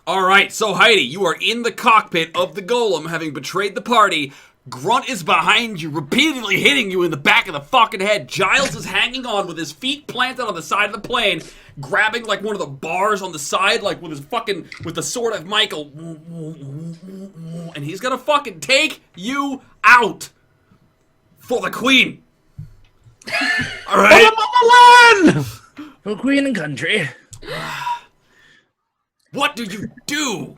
Alright, so Heidi, you are in the cockpit of the golem, having betrayed the party. Grunt is behind you, repeatedly hitting you in the back of the fucking head. Giles is hanging on with his feet planted on the side of the plane, grabbing like one of the bars on the side, like with his fucking, with the sword of Michael. And he's gonna fucking take you out for the queen. Alright? For queen and country. What do you do?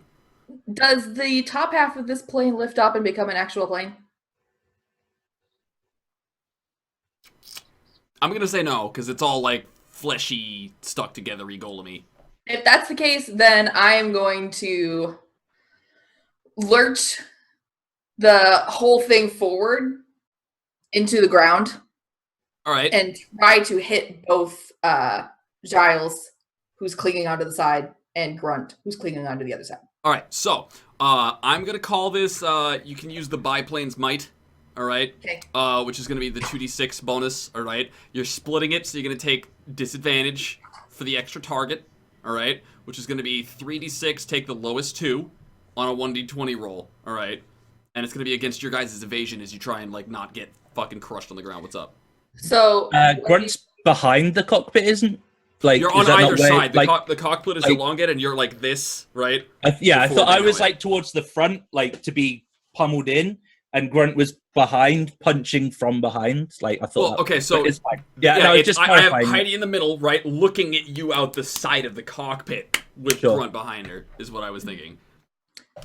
Does the top half of this plane lift up and become an actual plane? I'm gonna say no, because it's all like fleshy, stuck together-y, golem-y. If that's the case, then I am going to lurch the whole thing forward into the ground. Alright. And try to hit both Giles, who's clinging onto the side, and Grunt, who's clinging onto the other side. Alright, so, I'm gonna call this, you can use the biplane's might, alright? Okay. Which is gonna be the 2d6 bonus, alright? You're splitting it, so you're gonna take disadvantage for the extra target, alright? Which is gonna be 3d6, take the lowest 2 on a 1d20 roll, alright? And it's gonna be against your guys' evasion as you try and, like, not get fucking crushed on the ground. What's up? So... Grunt's behind the cockpit, isn't? Like, you're on either side. The cockpit is like, elongated, and you're like this, right? I thought I was like towards the front, like to be pummeled in, and Grunt was behind, punching from behind. Like I thought. Well, okay, so it's fine. No, it's just I have Heidi in the middle, right, looking at you out the side of the cockpit with Grunt behind her. Is what I was thinking.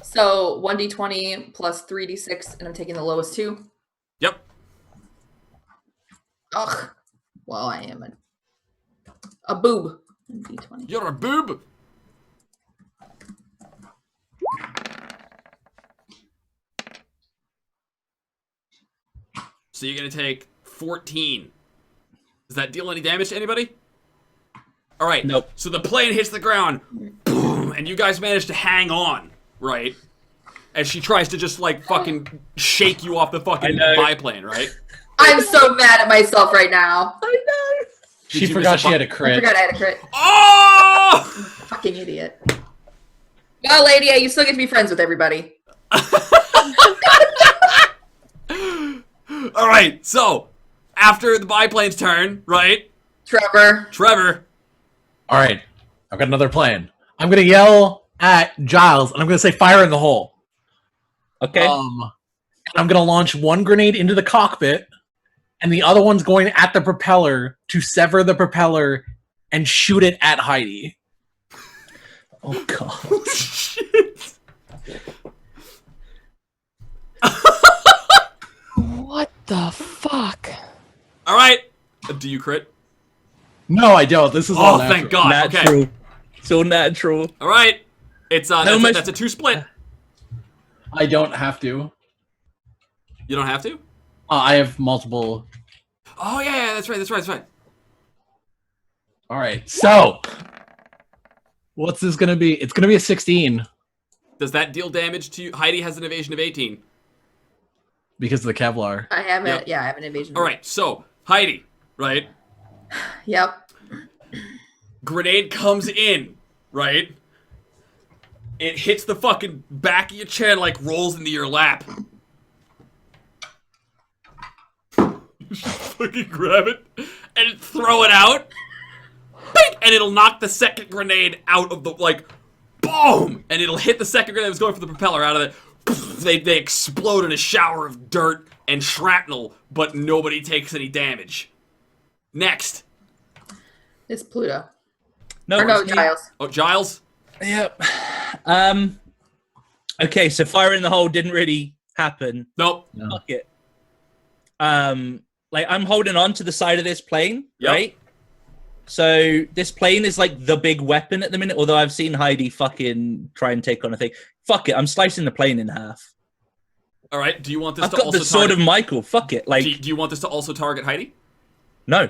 So 1d20 plus 3d6, and I'm taking the lowest 2. Yep. Ugh. Well, I am a boob. D20. You're a boob. So you're gonna take 14. Does that deal any damage to anybody? All right. Nope. So the plane hits the ground, boom, and you guys manage to hang on, right? As she tries to just like fucking shake you off the fucking biplane, right? I'm so mad at myself right now. I know. She forgot she had a crit. I forgot I had a crit. Oh! Fucking idiot. Well, lady, you still get to be friends with everybody. All right, so after the biplane's turn, right? Trevor. All right, I've got another plan. I'm gonna yell at Giles, and I'm gonna say, "Fire in the hole." Okay. I'm gonna launch one grenade into the cockpit, and the other one's going at the propeller to sever the propeller and shoot it at Heidi. Oh god. Oh, shit. What the fuck? All right. Do you crit? No, I don't. This is all natural. Thank God. Natural. Okay. So natural. All right. It's that's a 2 split. I don't have to. You don't have to? I have multiple. Oh yeah, that's right. All right. So, what's this gonna be? It's gonna be a 16 Does that deal damage to you? Heidi has an evasion of 18. because of the Kevlar. I have Yep. I have an evasion. All right. So Heidi, right? Yep. Grenade comes in, right? It hits the fucking back of your chair and like rolls into your lap. Just fucking grab it and throw it out. Bing! And it'll knock the second grenade out of the, like, boom! And it'll hit the second grenade that was going for the propeller out of it. They explode in a shower of dirt and shrapnel, but nobody takes any damage. Next. It's Pluto. No, Or no, it's me. Giles. Oh, Giles? Yep. Okay, so fire in the hole didn't really happen. Nope. No. Fuck it. Like I'm holding on to the side of this plane, Yep. right? So this plane is like the big weapon at the minute, although I've seen Heidi fucking try and take on a thing. Fuck it, I'm slicing the plane in half. All right. Do you want this I've to got also the sword target... of Michael. Fuck it. Like, Do you want this to also target Heidi? no.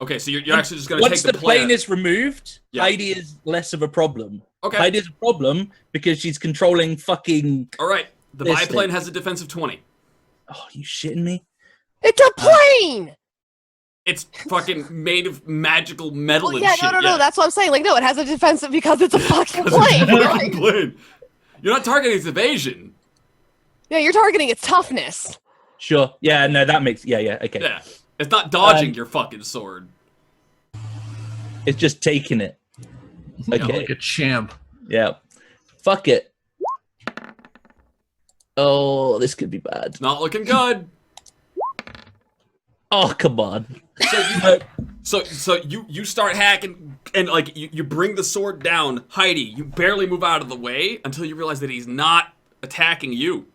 Okay, so you're actually just going to Once take the plane is removed, Yeah. Heidi is less of a problem. Okay. Heidi is a problem because she's controlling fucking... All right. The This biplane thing. has a defense of 20. Oh, you shitting me? It's a plane! It's fucking made of magical metal Well, and yeah, shit. no. That's what I'm saying. Like, no, it has a defense because it's a fucking It's a plane. fucking Like, plane. You're not targeting its evasion. yeah, you're targeting its toughness. Sure. Yeah, no, that makes... Yeah, okay. Yeah. It's not dodging your fucking sword. It's just taking it. Yeah, Okay. like a champ. Yeah. Fuck it. Oh, this could be bad. It's not looking good. Oh, come on. So you start hacking and like you bring the sword down, Heidi. You barely move out of the way until you realize that he's not attacking you,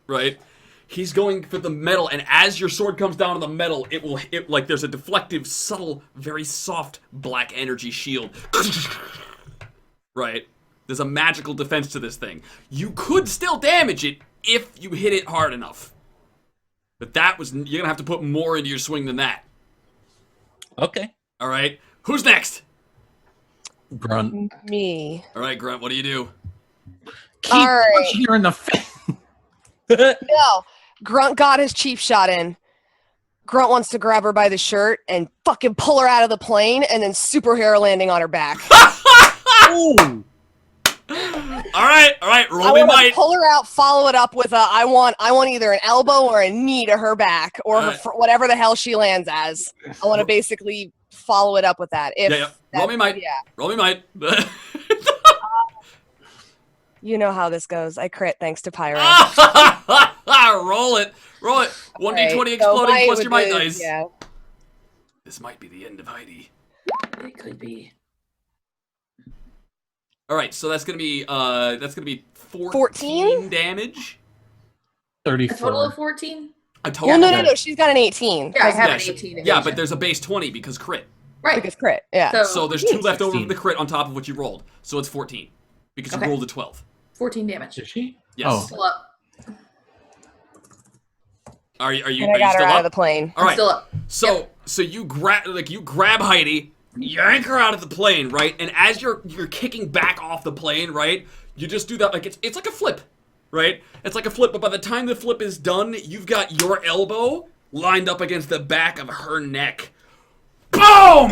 right? He's going for the metal, and as your sword comes down on the metal, it like there's a deflective, subtle, very soft black energy shield. Right? There's a magical defense to this thing. You could still damage it if you hit it hard enough. But you're gonna have to put more into your swing than that. Okay. All right. Who's next? Grunt. Me. All right, Grunt. What do you do? Keep All right. punching her in the face. No. Grunt got his cheap shot in. Grunt wants to grab her by the shirt and fucking pull her out of the plane and then superhero landing on her back. Ooh. All right. Roll I me want to might. pull her out, follow it up with a I want either an elbow or a knee to her back or her, whatever the hell she lands as. I want to basically follow it up with that. If Yeah. Roll me might. Yeah. Roll me might. You know how this goes. I crit thanks to Pyro. Roll it. 1d20 exploding plus your might dice. Yeah. This might be the end of Heidi. It could be. All right, so that's gonna be 14 14? damage. A total 34. of 14? A total. Well, no. She's got an 18. Yeah, I have Yeah, an so- 18 yeah, evasion. but there's a base 20 because crit. Right. Because crit. Yeah. So there's 2 left over 16. from the crit on top of what you rolled. So it's 14 because you Okay. rolled a 12. 14 damage. Did she? Yes. Oh. Still up. Are you and I got her still out up? of the plane. All right. Still up. So you grab Heidi, yank her out of the plane, right? And as you're kicking back off the plane, right? You just do that like it's like a flip, right? It's like a flip, but by the time the flip is done, you've got your elbow lined up against the back of her neck. Boom!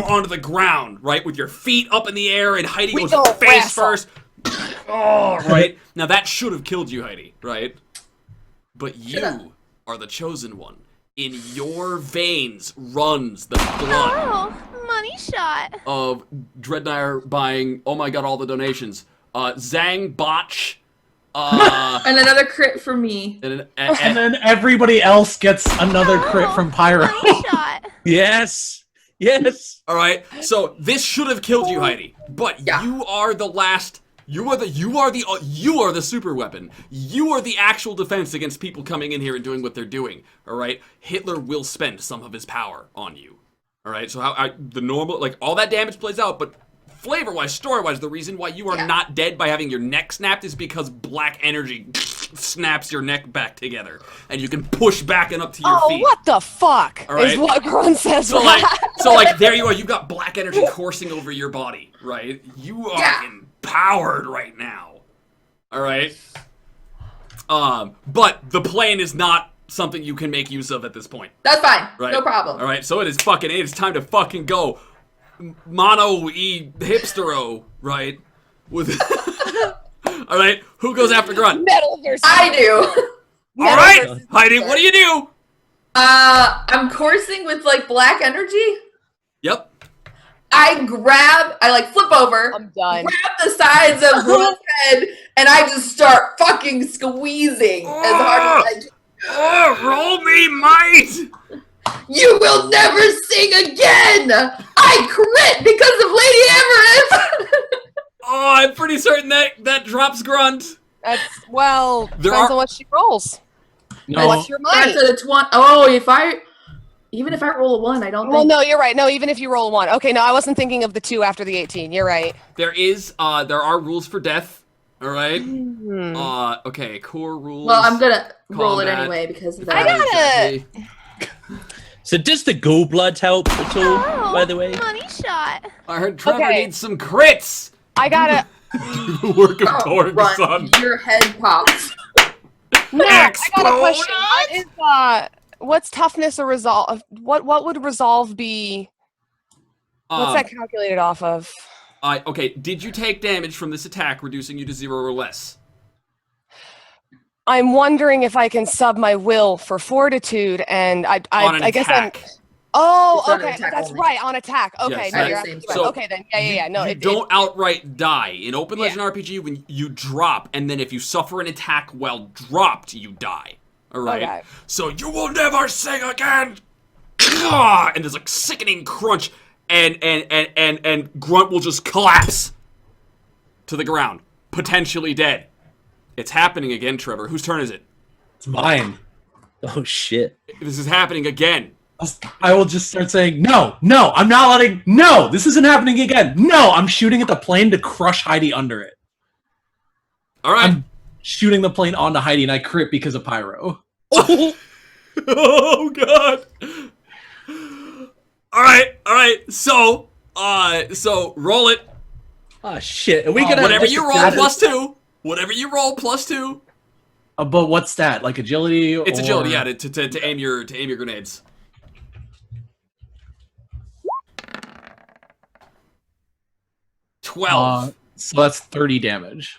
Onto the ground, right? With your feet up in the air, and Heidi goes go face wrestle. first. Oh, right? Now that should have killed you, Heidi, right? But Shoulda. you are the chosen one. In your veins runs the blood Oh, money shot. of Dreadnire buying, oh my god, all the donations. Zang Botch. And another crit for me. And then everybody else gets another crit from Pyro. shot. Yes. all right, so this should have killed you, Heidi, but Yeah. you are the last. You are the super weapon. You are the actual defense against people coming in here and doing what they're doing. All right, Hitler will spend some of his power on you. All right, so the normal, like, all that damage plays out, but flavor-wise, story-wise, the reason why you are not dead by having your neck snapped is because black energy snaps your neck back together, and you can push back and up to your Oh, feet. what the fuck All is right. what Grunt says. So like, there you are. You've got black energy coursing over your body, right? You are empowered right now. All right. But the plane is not something you can make use of at this point. That's fine. Right. No problem. All right. So it is time to fucking go. Mono hipstero, right? With. All right. Who goes after Grunt? Metal versus. I do. All right, Heidi. What do you do? I'm coursing with like black energy. Yep. I like flip over, I'm done. grab the sides of Grunt's head, and I just start fucking squeezing as hard as I can. Oh, roll me might. You will never sing again! I crit because of Lady Everett! Oh, I'm pretty certain that drops Grunt. That's well. There Depends are- on what she rolls. No, What's your might? That's a 20. Oh, even if I roll a 1, I don't Well, think. no, you're right. No, even if you roll 1. Okay, no, I wasn't thinking of the 2 after the 18. You're right. There are rules for death. All right. Hmm. Okay, core rules. Well, I'm gonna roll it Combat. anyway because of I that. got Exactly. So does the ghoul blood help at all, by the way? Money shot. I heard Trevor Okay. needs some crits. I gotta. The work of Oh, Torg, Grunt, son. your head pops. No, I got a Explode question. what's toughness or resolve? What would resolve be? What's that calculated off of? Okay, did you take damage from this attack, reducing you to 0 or less? I'm wondering if I can sub my will for fortitude, and I guess I'm. Oh, It's on okay, attack that's only. right, on attack. Okay, Yes, no, that- you're same absolutely spell. right. Okay, then, yeah. No, you don't outright die. In Open Legend RPG, when you drop, and then if you suffer an attack while dropped, you die. Alright? Okay. So, you will never sing again! And there's a sickening crunch, and Grunt will just collapse to the ground. Potentially dead. It's happening again, Trevor. Whose turn is it? It's mine. Oh shit. This is happening again. I will just start saying, no, I'm not letting, no, this isn't happening again. No, I'm shooting at the plane to crush Heidi under it. Alright. I'm shooting the plane onto Heidi, and I crit because of pyro. Oh god. Alright. So roll it. Oh shit. Are we gonna Whatever you roll, that is- +2. Whatever you roll, +2. But what stat? Like agility? It's or... agility, yeah, to aim your grenades. $12. So that's 30 damage.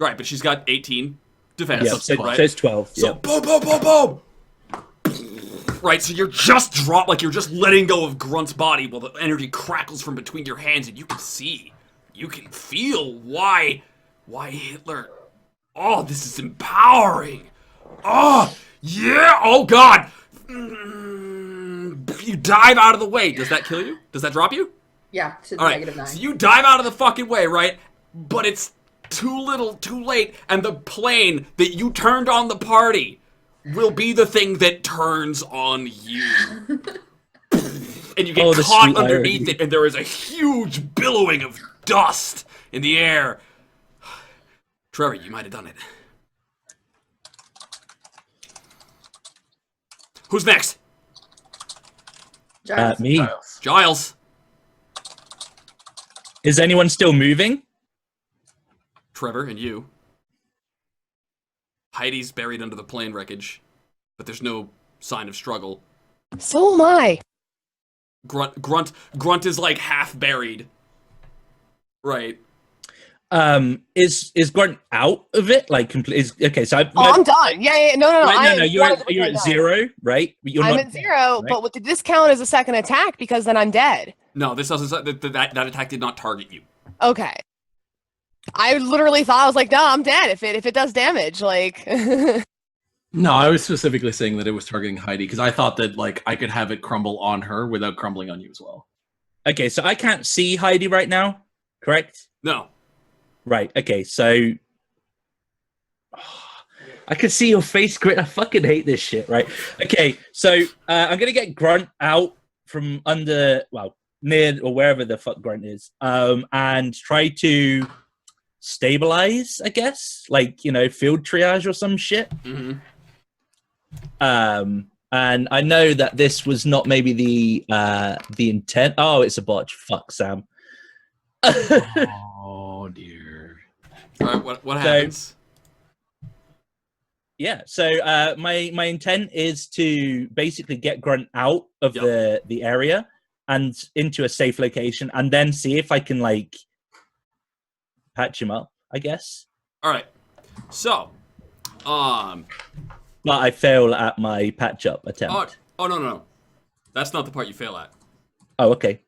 Right, but she's got 18 defense. Yeah, so right? it's 12. So Yeah. boom. Right, so you're just you're just letting go of Grunt's body while the energy crackles from between your hands, and you can feel why Hitler. Oh, this is empowering. Oh, yeah. Oh God. You dive out of the way. Does that kill you? Does that drop you? Yeah, to All right. -9. So you dive out of the fucking way, right? But it's too little, too late, and the plane that you turned on the party will be the thing that turns on you. And you get the caught sweet underneath irony. it, and there is a huge billowing of dust in the air. Trevor, you might have done it. Who's next? Giles. Me. Giles. Is anyone still moving? Trevor and you. Heidi's buried under the plane wreckage, but there's no sign of struggle. So am I. Grunt is like half buried. Right. Is Grunt out of it? Like okay, so I'm done. Yeah. No. Right, no, you're at 100% 0, right? You're I'm not at 0, right? but with the discount as a second attack because then I'm dead. No, this doesn't. That attack did not target you. Okay. I literally thought, I was like, no, I'm dead if it does damage. Like, No, I was specifically saying that it was targeting Heidi because I thought that like I could have it crumble on her without crumbling on you as well. Okay, so I can't see Heidi right now, correct? No. Right, okay, so I can see your face grit. I fucking hate this shit, right? Okay, so I'm gonna get Grunt out from under, well, near or wherever the fuck Grunt is, and try to stabilize, I guess, like, you know, field triage or some shit. Mm-hmm. And I know that this was not maybe the intent. Oh, it's a botch. Fuck, Sam. Oh dear. All right. What happens? Yeah, so my intent is to basically get Grunt out of the area and into a safe location, and then see if I can like patch him up, I guess. All right. So, But I fail at my patch up attempt. Oh no. That's not the part you fail at. Oh, okay.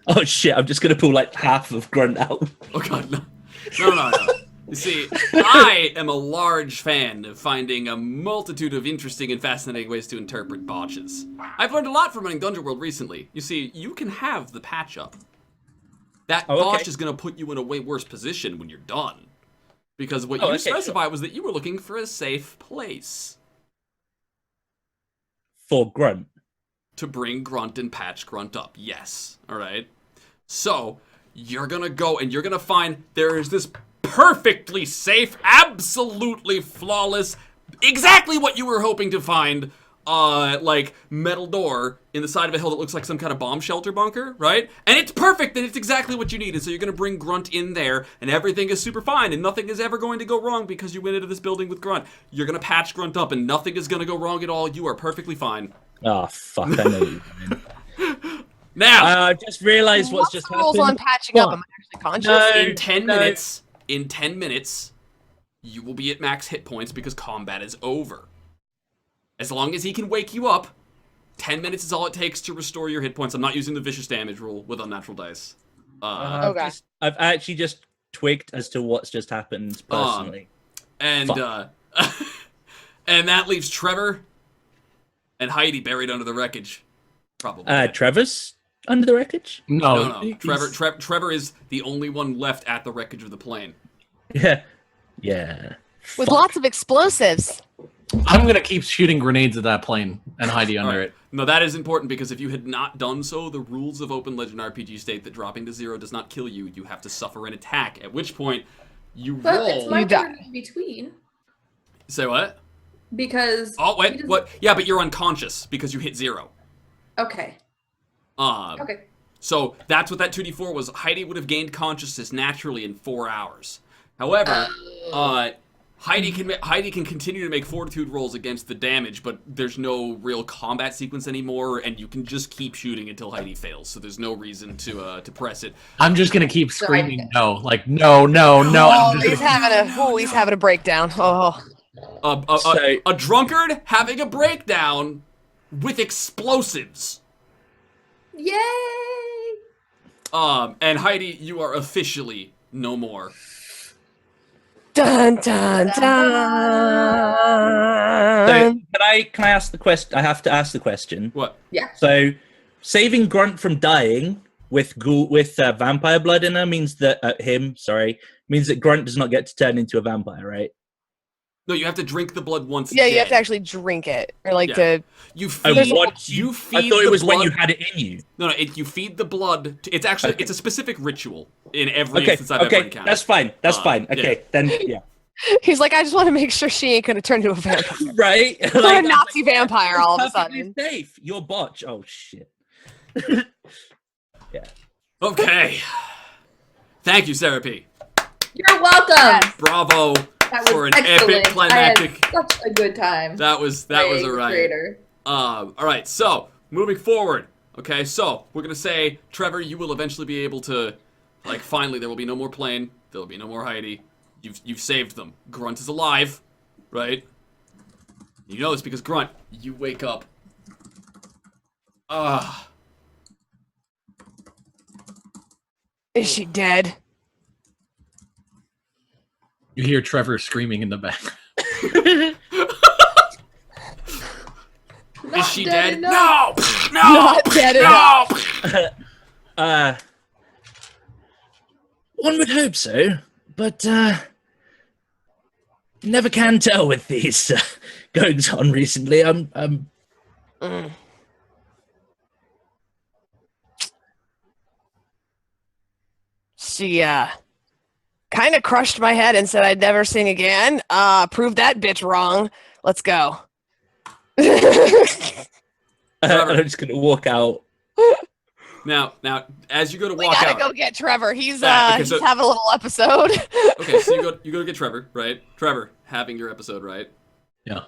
Oh shit! I'm just gonna pull like half of Grunt out. Oh god, no. No. You see, I am a large fan of finding a multitude of interesting and fascinating ways to interpret botches. I've learned a lot from running Dungeon World recently. You see, you can have the patch up. That botch is going to put you in a way worse position when you're done. Because what you specified was that you were looking for a safe place. For Grunt. To bring Grunt and patch Grunt up, yes. Alright? So, you're going to go and you're going to find there is this perfectly safe, absolutely flawless, exactly what you were hoping to find, like metal door in the side of a hill that looks like some kind of bomb shelter bunker, right? And it's perfect, and it's exactly what you need. And so you're going to bring Grunt in there, and everything is super fine, and nothing is ever going to go wrong because you went into this building with Grunt. You're going to patch Grunt up, and nothing is going to go wrong at all. You are perfectly fine. Oh, fuck, I know you mean. Now, I just realized what's just the rules happened. on patching up? Am I actually conscious? in 10 minutes, you will be at max hit points because combat is over. As long as he can wake you up, 10 minutes is all it takes to restore your hit points. I'm not using the vicious damage rule with unnatural dice. Okay. I've actually just twigged as to what's just happened personally. And and that leaves Trevor and Heidi buried under the wreckage. Probably. Trevor's under the wreckage? No. Trevor is the only one left at the wreckage of the plane. Yeah. Yeah. With lots of explosives. I'm going to keep shooting grenades at that plane and Heidi under it. No, that is important because if you had not done so, the rules of Open Legend RPG state that dropping to 0 does not kill you. You have to suffer an attack, at which point you But roll. it's my turn in between. Say what? Because... Oh, wait, what? Yeah, but you're unconscious because you hit 0. Okay. Okay. So that's what that 2d4 was. Heidi would have gained consciousness naturally in 4 hours. However, Heidi can continue to make fortitude rolls against the damage, but there's no real combat sequence anymore, and you can just keep shooting until Heidi fails. So there's no reason to press it. I'm just gonna keep screaming no, like no. Oh, he's having a breakdown. Oh. A drunkard having a breakdown with explosives. Yay! And Heidi, you are officially no more. Dun dun dun. So, can I ask the question? I have to ask the question. What? Yeah. So, saving Grunt from dying with vampire blood in her means that means that Grunt does not get to turn into a vampire, right? No, you have to drink the blood once. Yeah, you dead. have to actually drink it, or like to. You feed. I You feed. I thought it was blood. when you had it in you. No, you feed the blood. It's actually it's a specific ritual in every instance I've ever encountered. That's fine. That's fine. Okay, then yeah. He's like, I just want to make sure she ain't gonna turn into a vampire. Right? Or a Nazi vampire all of a perfectly sudden. Safe. Your botch. Oh shit. Yeah. Okay. Thank you, Sarah P. You're welcome. Bravo That for was an excellent. epic climactic. I had such a good time. That was a riot. Creator. All right. So moving forward. Okay. So we're gonna say, Trevor, you will eventually be able to, like, finally there will be no more plane. There will be no more Heidi. You've saved them. Grunt is alive, right? You know this because Grunt, you wake up. Is she dead? You hear Trevor screaming in the back. Not Is she dead? enough. No! Not dead No! One would hope so, but never can tell with these goings on recently. She kind of crushed my head and said I'd never sing again. Prove that bitch wrong. Let's go. I'm just gonna walk out. Now, as you go to We walk gotta out. go get Trevor. He's Okay, he's so- having a little episode. Okay, so you go to get Trevor, right? Trevor having your episode, right? Yeah.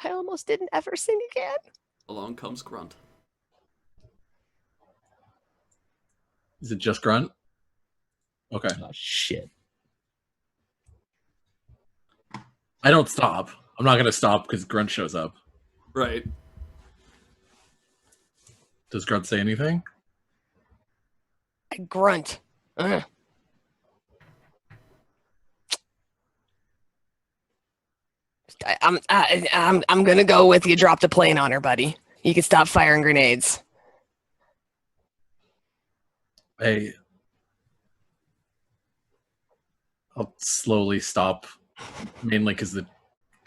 I almost didn't ever sing again. Along comes Grunt. Is it just Grunt? Okay. Oh shit. I don't stop. I'm not gonna stop because Grunt shows up. Right. Does Grunt say anything? I grunt. I'm gonna go with you. Dropped a plane on her, buddy. You can stop firing grenades. Hey. I'll slowly stop, mainly because the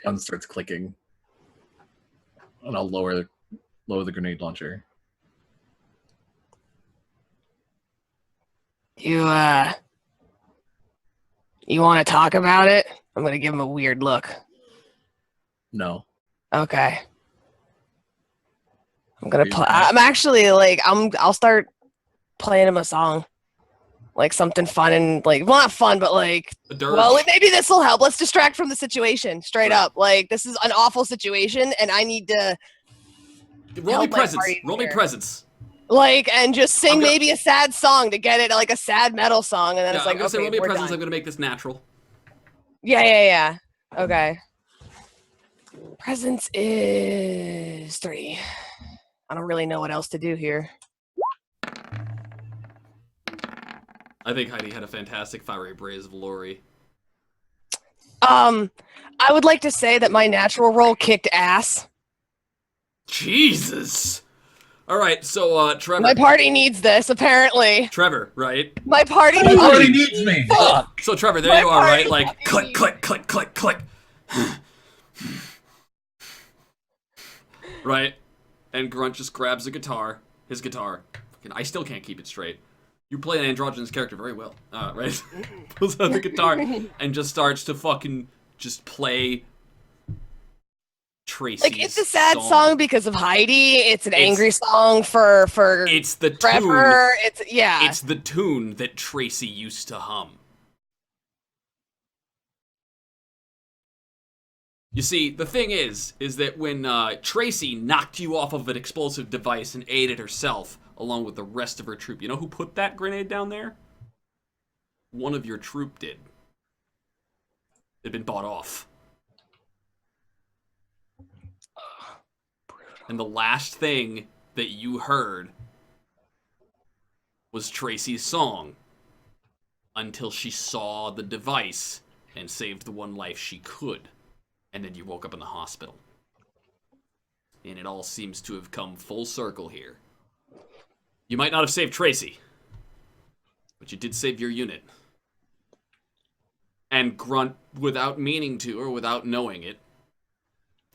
gun starts clicking. And I'll lower the grenade launcher. You want to talk about it? I'm gonna give him a weird look. No. Okay. I'm gonna play. I'm actually like I'll start playing him a song, like something fun and like not fun, but like A dirge. well maybe this will help. Let's distract from the situation. Straight up, like this is an awful situation, and I need to Roll me help my presence. party Roll me here. presence. like and just sing I'm gonna- maybe a sad song to get it, like a sad metal song, and then Yeah, it's like I'm gonna say roll me a we're presence. done. I'm gonna make this natural. Yeah. Okay. Presence is 3. I don't really know what else to do here. I think Heidi had a fantastic fiery blaze of glory. I would like to say that my natural roll kicked ass. Jesus. All right, so Trevor. My party needs this, apparently. Trevor, right? My party Nobody needs needs me. Fuck. So Trevor, there My you are, right? party Like click, fucking click, click, click, click. Right? And Grunt just grabs the guitar, his guitar. Fucking, I still can't keep it straight. You play an androgynous character very well, right? Pulls out the guitar and just starts to fucking just play Tracy's Like it's a sad song because of Heidi. It's an angry song for It's the Trevor. tune. It's the tune that Tracy used to hum. You see, the thing is that when Tracy knocked you off of an explosive device and ate it herself, along with the rest of her troop, you know who put that grenade down there? One of your troop did. It'd been bought off. And the last thing that you heard was Tracy's song until she saw the device and saved the one life she could. And then you woke up in the hospital. And it all seems to have come full circle here. You might not have saved Tracy, but you did save your unit. And Grunt, without meaning to or without knowing it,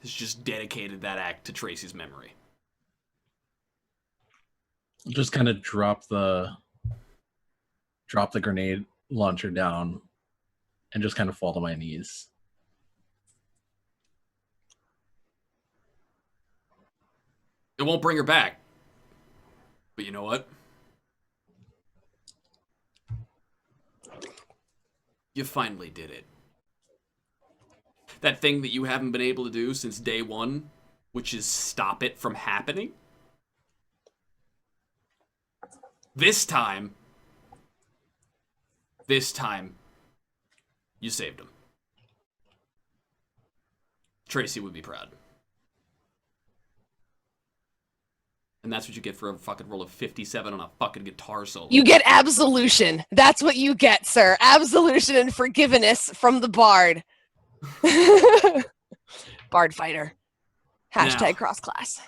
has just dedicated that act to Tracy's memory. Just kind of drop the grenade launcher down and just kind of fall to my knees. It won't bring her back. But you know what? You finally did it. That thing that you haven't been able to do since day one, which is stop it from happening. This time, you saved him. Tracy would be proud. And that's what you get for a fucking roll of 57 on a fucking guitar solo. You get absolution. That's what you get, sir. Absolution and forgiveness from the bard. Bard fighter. Hashtag cross class.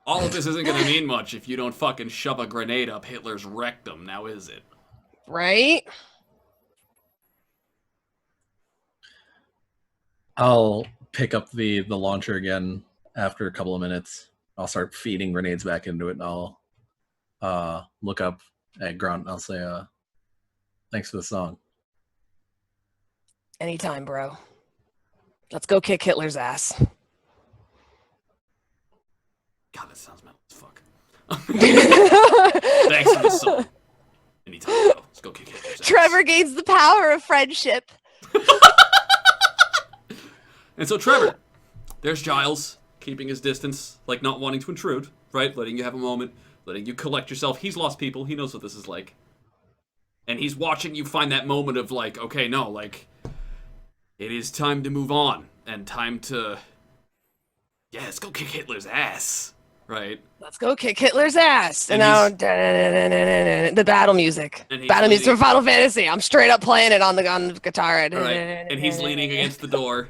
All of this isn't going to mean much if you don't fucking shove a grenade up Hitler's rectum, now is it? Right? I'll pick up the launcher again after a couple of minutes. I'll start feeding grenades back into it, and I'll look up at Grunt and I'll say, thanks for the song. Anytime, bro. Let's go kick Hitler's ass. God, that sounds metal as fuck. Thanks for the song. Anytime, bro. Let's go kick Hitler's ass. Trevor gains the power of friendship. And so Trevor, there's Giles, keeping his distance, like not wanting to intrude, right? Letting you have a moment, letting you collect yourself. He's lost people. He knows what this is like. And he's watching you find that moment of like, okay, no, like, it is time to move on. And time to, yeah, let's go kick Hitler's ass, right? Let's go kick Hitler's ass. And And now, the battle music. And he's Battle music leaning- from Final Fantasy. I'm straight up playing it on the guitar. All right. And he's leaning against the door,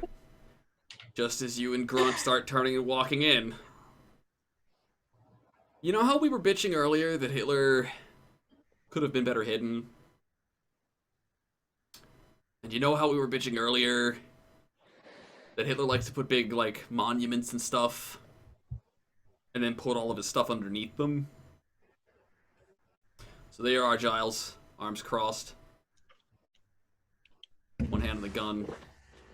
just as you and Grunt start turning and walking in. You know how we were bitching earlier that Hitler could have been better hidden? And you know how we were bitching earlier that Hitler likes to put big, like, monuments and stuff, and then put all of his stuff underneath them? So there you are, Giles, arms crossed, one hand on the gun.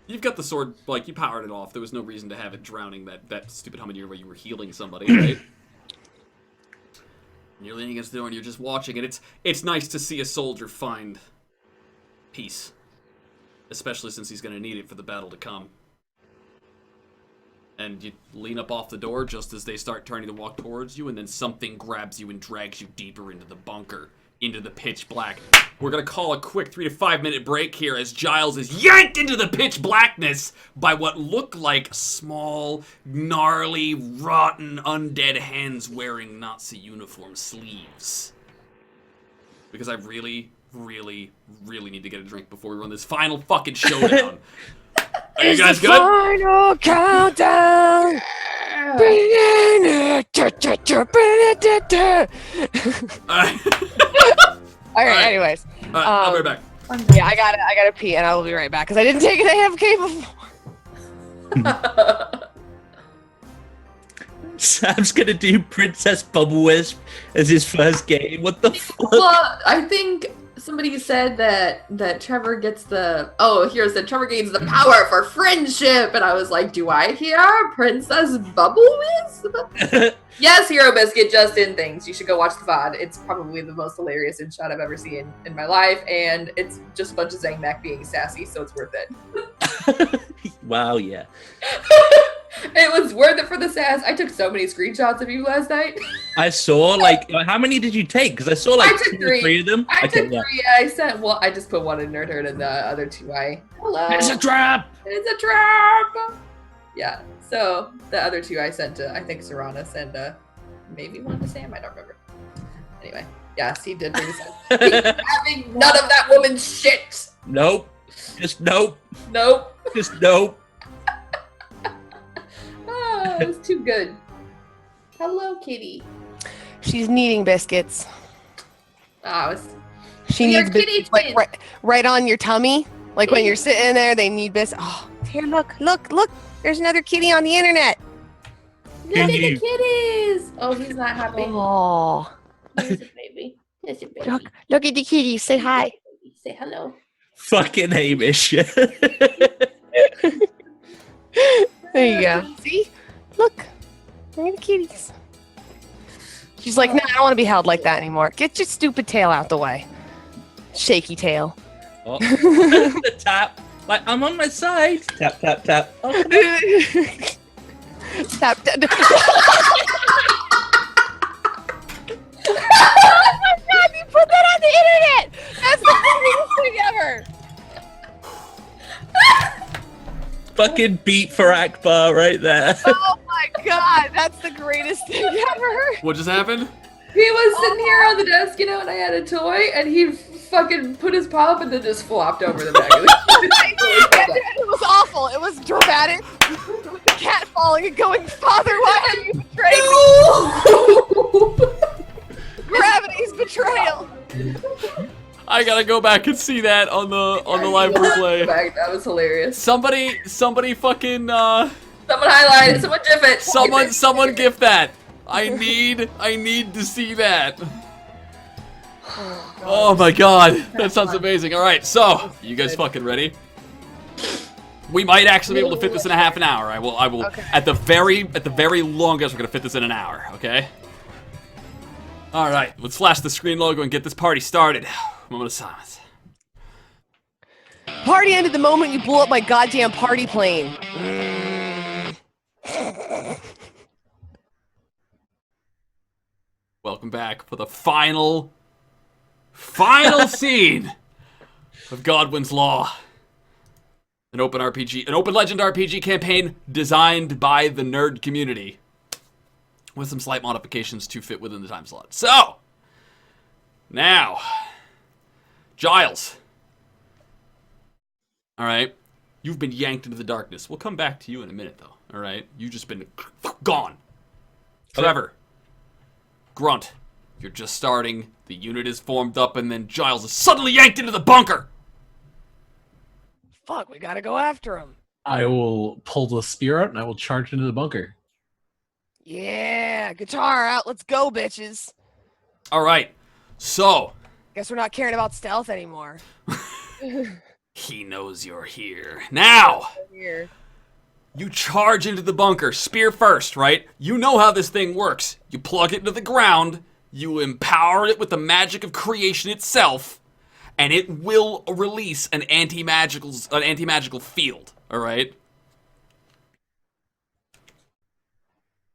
You've got the sword, like, you powered it off. There was no reason to have it drowning that stupid humidor where you were healing somebody, right? You're leaning against the door and you're just watching it. It's nice to see a soldier find peace. Especially since he's going to need it for the battle to come. And you lean up off the door just as they start turning to walk towards you, and then something grabs you and drags you deeper into the bunker, into the pitch black. We're going to call a quick 3 to 5 minute break here as Giles is yanked into the pitch blackness by what look like small, gnarly, rotten, undead hands wearing Nazi uniform sleeves. Because I really need to get a drink before we run this final fucking showdown. Are you guys good? Final countdown. All right. Anyways, I'll be right back. yeah, I gotta pee, and I will be right back because I didn't take an AFK before. Sam's gonna do Princess Bubble Wisp as his first game. What the fuck? Well, I think somebody said that Trevor gets Hero said Trevor gains the power for friendship, and I was like, do I hear Princess Bubble Wisp? Yes, Hero Biscuit, just in things. You should go watch the VOD. It's probably the most hilarious in-shot I've ever seen in my life, and it's just a bunch of Zangmak being sassy, so it's worth it. Wow, yeah. It was worth it for the sass. I took so many screenshots of you last night. I saw, how many did you take? Because I saw, I took 2 or 3 of them. I took 3. I just put 1 in Nerd Herd and the other 2 hello. It's a trap! It's a trap! Yeah, so the other 2 I sent to, I think, Serranus and maybe 1 to Sam, I don't remember. Anyway, yes, he did pretty sad. He's having none of that woman's shit! Nope. Just nope. Nope. Just nope. Oh, it was too good. Hello, kitty. She's needing biscuits. Oh, She We are needs kitty biscuits like twins. right on your tummy. Like when you're sitting there, they need biscuits. Oh, here, look. There's another kitty on the internet. Look at the Kitty. kitties! Oh, he's not happy. Oh, There's a baby. There's a baby. look at the kitty. Say hi. Say hello. Fucking Hamish. There you go. See? Look. Look at the kitties. She's like, no, I don't want to be held like that anymore. Get your stupid tail out the way. Shaky tail. Oh. The tap. Like, I'm on my side. Tap, tap, tap. Oh, come on. Tap, tap. Oh my god, you put that on the internet! That's the greatest thing ever! Fucking beat for Akbar right there. Oh my god, that's the greatest thing ever! What just happened? He was sitting here on the desk, and I had a toy, and he fucking put his paw up and then just flopped over the back of the It was awful. It was dramatic. With the cat falling and going, Father, why have you betrayed me? Gravity's betrayal. I gotta go back and see that on the live replay. That was hilarious. Somebody fucking Someone highlight it. Someone gif it. someone gif that. I need to see that. Oh my god, that sounds amazing. All right, so you guys fucking ready? We might actually be able to fit this in a half an hour. I will. Okay. At the very longest, we're gonna fit this in an hour. Okay. All right, let's flash the screen logo and get this party started. Moment of silence. Party ended the moment you blew up my goddamn party plane. Welcome back for the final scene of Godwin's Law. An open legend RPG campaign designed by the nerd community with some slight modifications to fit within the time slot. So, now, Giles. All right, you've been yanked into the darkness. We'll come back to you in a minute, though. All right, you've just been gone. Trevor. Grunt, you're just starting, the unit is formed up, and then Giles is suddenly yanked into the bunker! Fuck, we gotta go after him. I will pull the spear out and I will charge into the bunker. Yeah, guitar out. Let's go, bitches. Alright, so, Guess we're not caring about stealth anymore. he knows you're here. Now, Here. you charge into the bunker, spear first, right? You know how this thing works. You plug it into the ground, you empower it with the magic of creation itself, and it will release an anti-magical field, all right?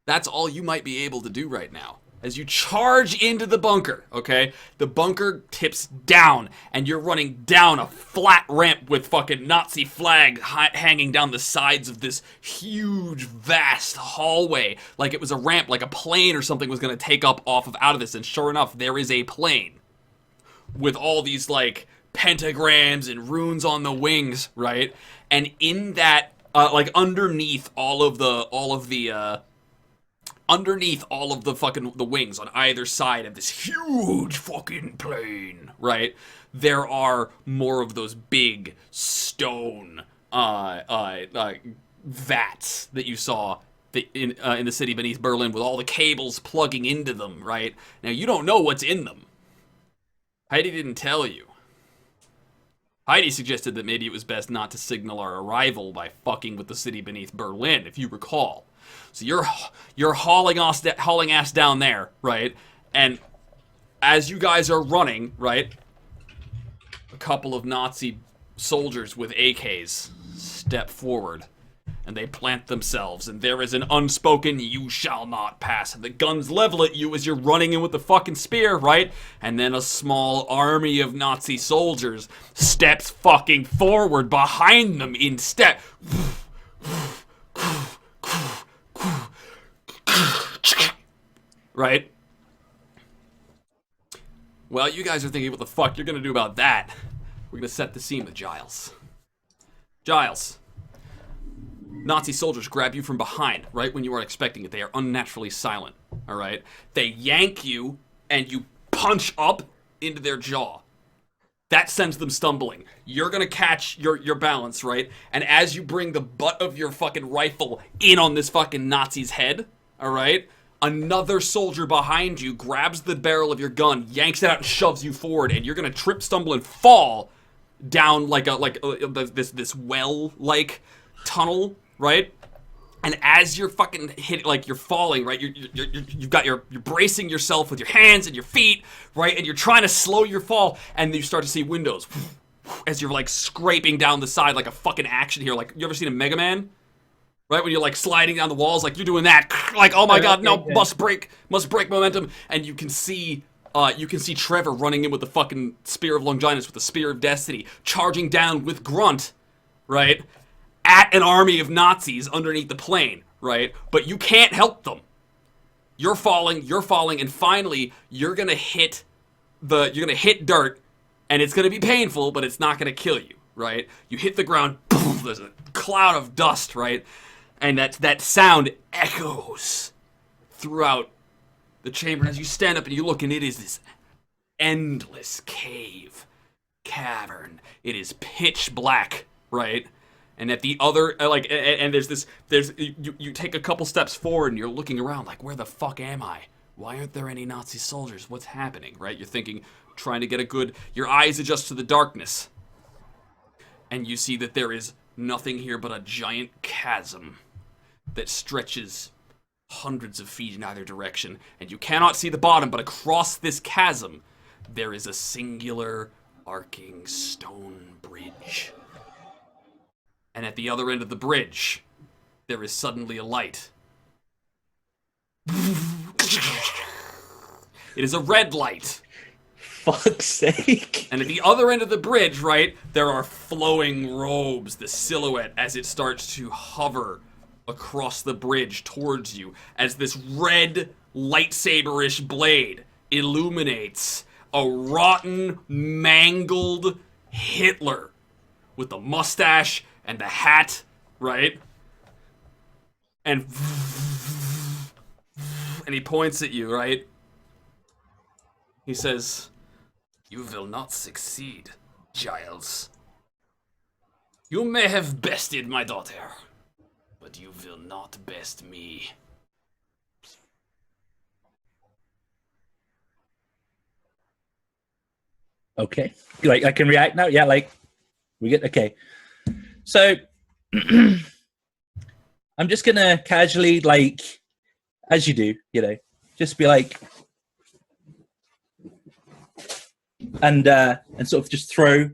That's all you might be able to do right now. As you charge into the bunker, okay? The bunker tips down, and you're running down a flat ramp with fucking Nazi flag hanging down the sides of this huge, vast hallway. Like it was a ramp, like a plane or something was going to take up off of out of this. And sure enough, there is a plane with all these, like, pentagrams and runes on the wings, right? And in that, like, underneath all of the fucking the wings on either side of this huge fucking plane, right? There are more of those big stone vats that you saw in the city beneath Berlin with all the cables plugging into them, right? Now you don't know what's in them. Heidi didn't tell you. Heidi suggested that maybe it was best not to signal our arrival by fucking with the city beneath Berlin, if you recall. So you're hauling ass down there, right? And as you guys are running, right, a couple of Nazi soldiers with AKs step forward, and they plant themselves, and there is an unspoken "you shall not pass," and the guns level at you as you're running in with the fucking spear, right? And then a small army of Nazi soldiers steps fucking forward behind them in step. Right? Well, you guys are thinking what the fuck you're gonna do about that. We're gonna set the scene with Giles. Giles. Nazi soldiers grab you from behind, right when you are expecting it. They are unnaturally silent, alright? They yank you, and you punch up into their jaw. That sends them stumbling. You're gonna catch your balance, right? And as you bring the butt of your fucking rifle in on this fucking Nazi's head, alright? Another soldier behind you grabs the barrel of your gun, yanks it out, and shoves you forward, and you're gonna trip, stumble, and fall down like this well-like tunnel, right? And as you're fucking you're falling, right? You're bracing yourself with your hands and your feet, right? And you're trying to slow your fall, and you start to see windows as you're like scraping down the side like a fucking action hero. Like, you ever seen a Mega Man? Right, when you're like sliding down the walls, like you're doing that, like, oh my god, no, must break momentum, and you can see Trevor running in with the fucking Spear of Longinus, with the Spear of Destiny, charging down with Grunt, right, at an army of Nazis underneath the plane, right, but you can't help them. You're falling, and finally, you're gonna hit dirt, and it's gonna be painful, but it's not gonna kill you, right? You hit the ground, boom, there's a cloud of dust, right? And that sound echoes throughout the chamber. And as you stand up and you look, and it is this endless cavern. It is pitch black, right? And at the other, and you take a couple steps forward and you're looking around like, where the fuck am I? Why aren't there any Nazi soldiers? What's happening, right? You're thinking, trying to get your eyes adjust to the darkness. And you see that there is nothing here but a giant chasm that stretches hundreds of feet in either direction, and you cannot see the bottom, but across this chasm, there is a singular arcing stone bridge. And at the other end of the bridge, there is suddenly a light. It is a red light. Fuck's sake. And at the other end of the bridge, right, there are flowing robes, the silhouette as it starts to hover across the bridge towards you, as this red lightsaber-ish blade illuminates a rotten, mangled Hitler with the mustache and the hat, right? And he points at you, right? He says, "You will not succeed, Giles. You may have bested my daughter, but you will not best me." Okay. Like, I can react now? Yeah, like, we get, okay. So, I'm just gonna casually, like, as you do, just be like, and sort of just throw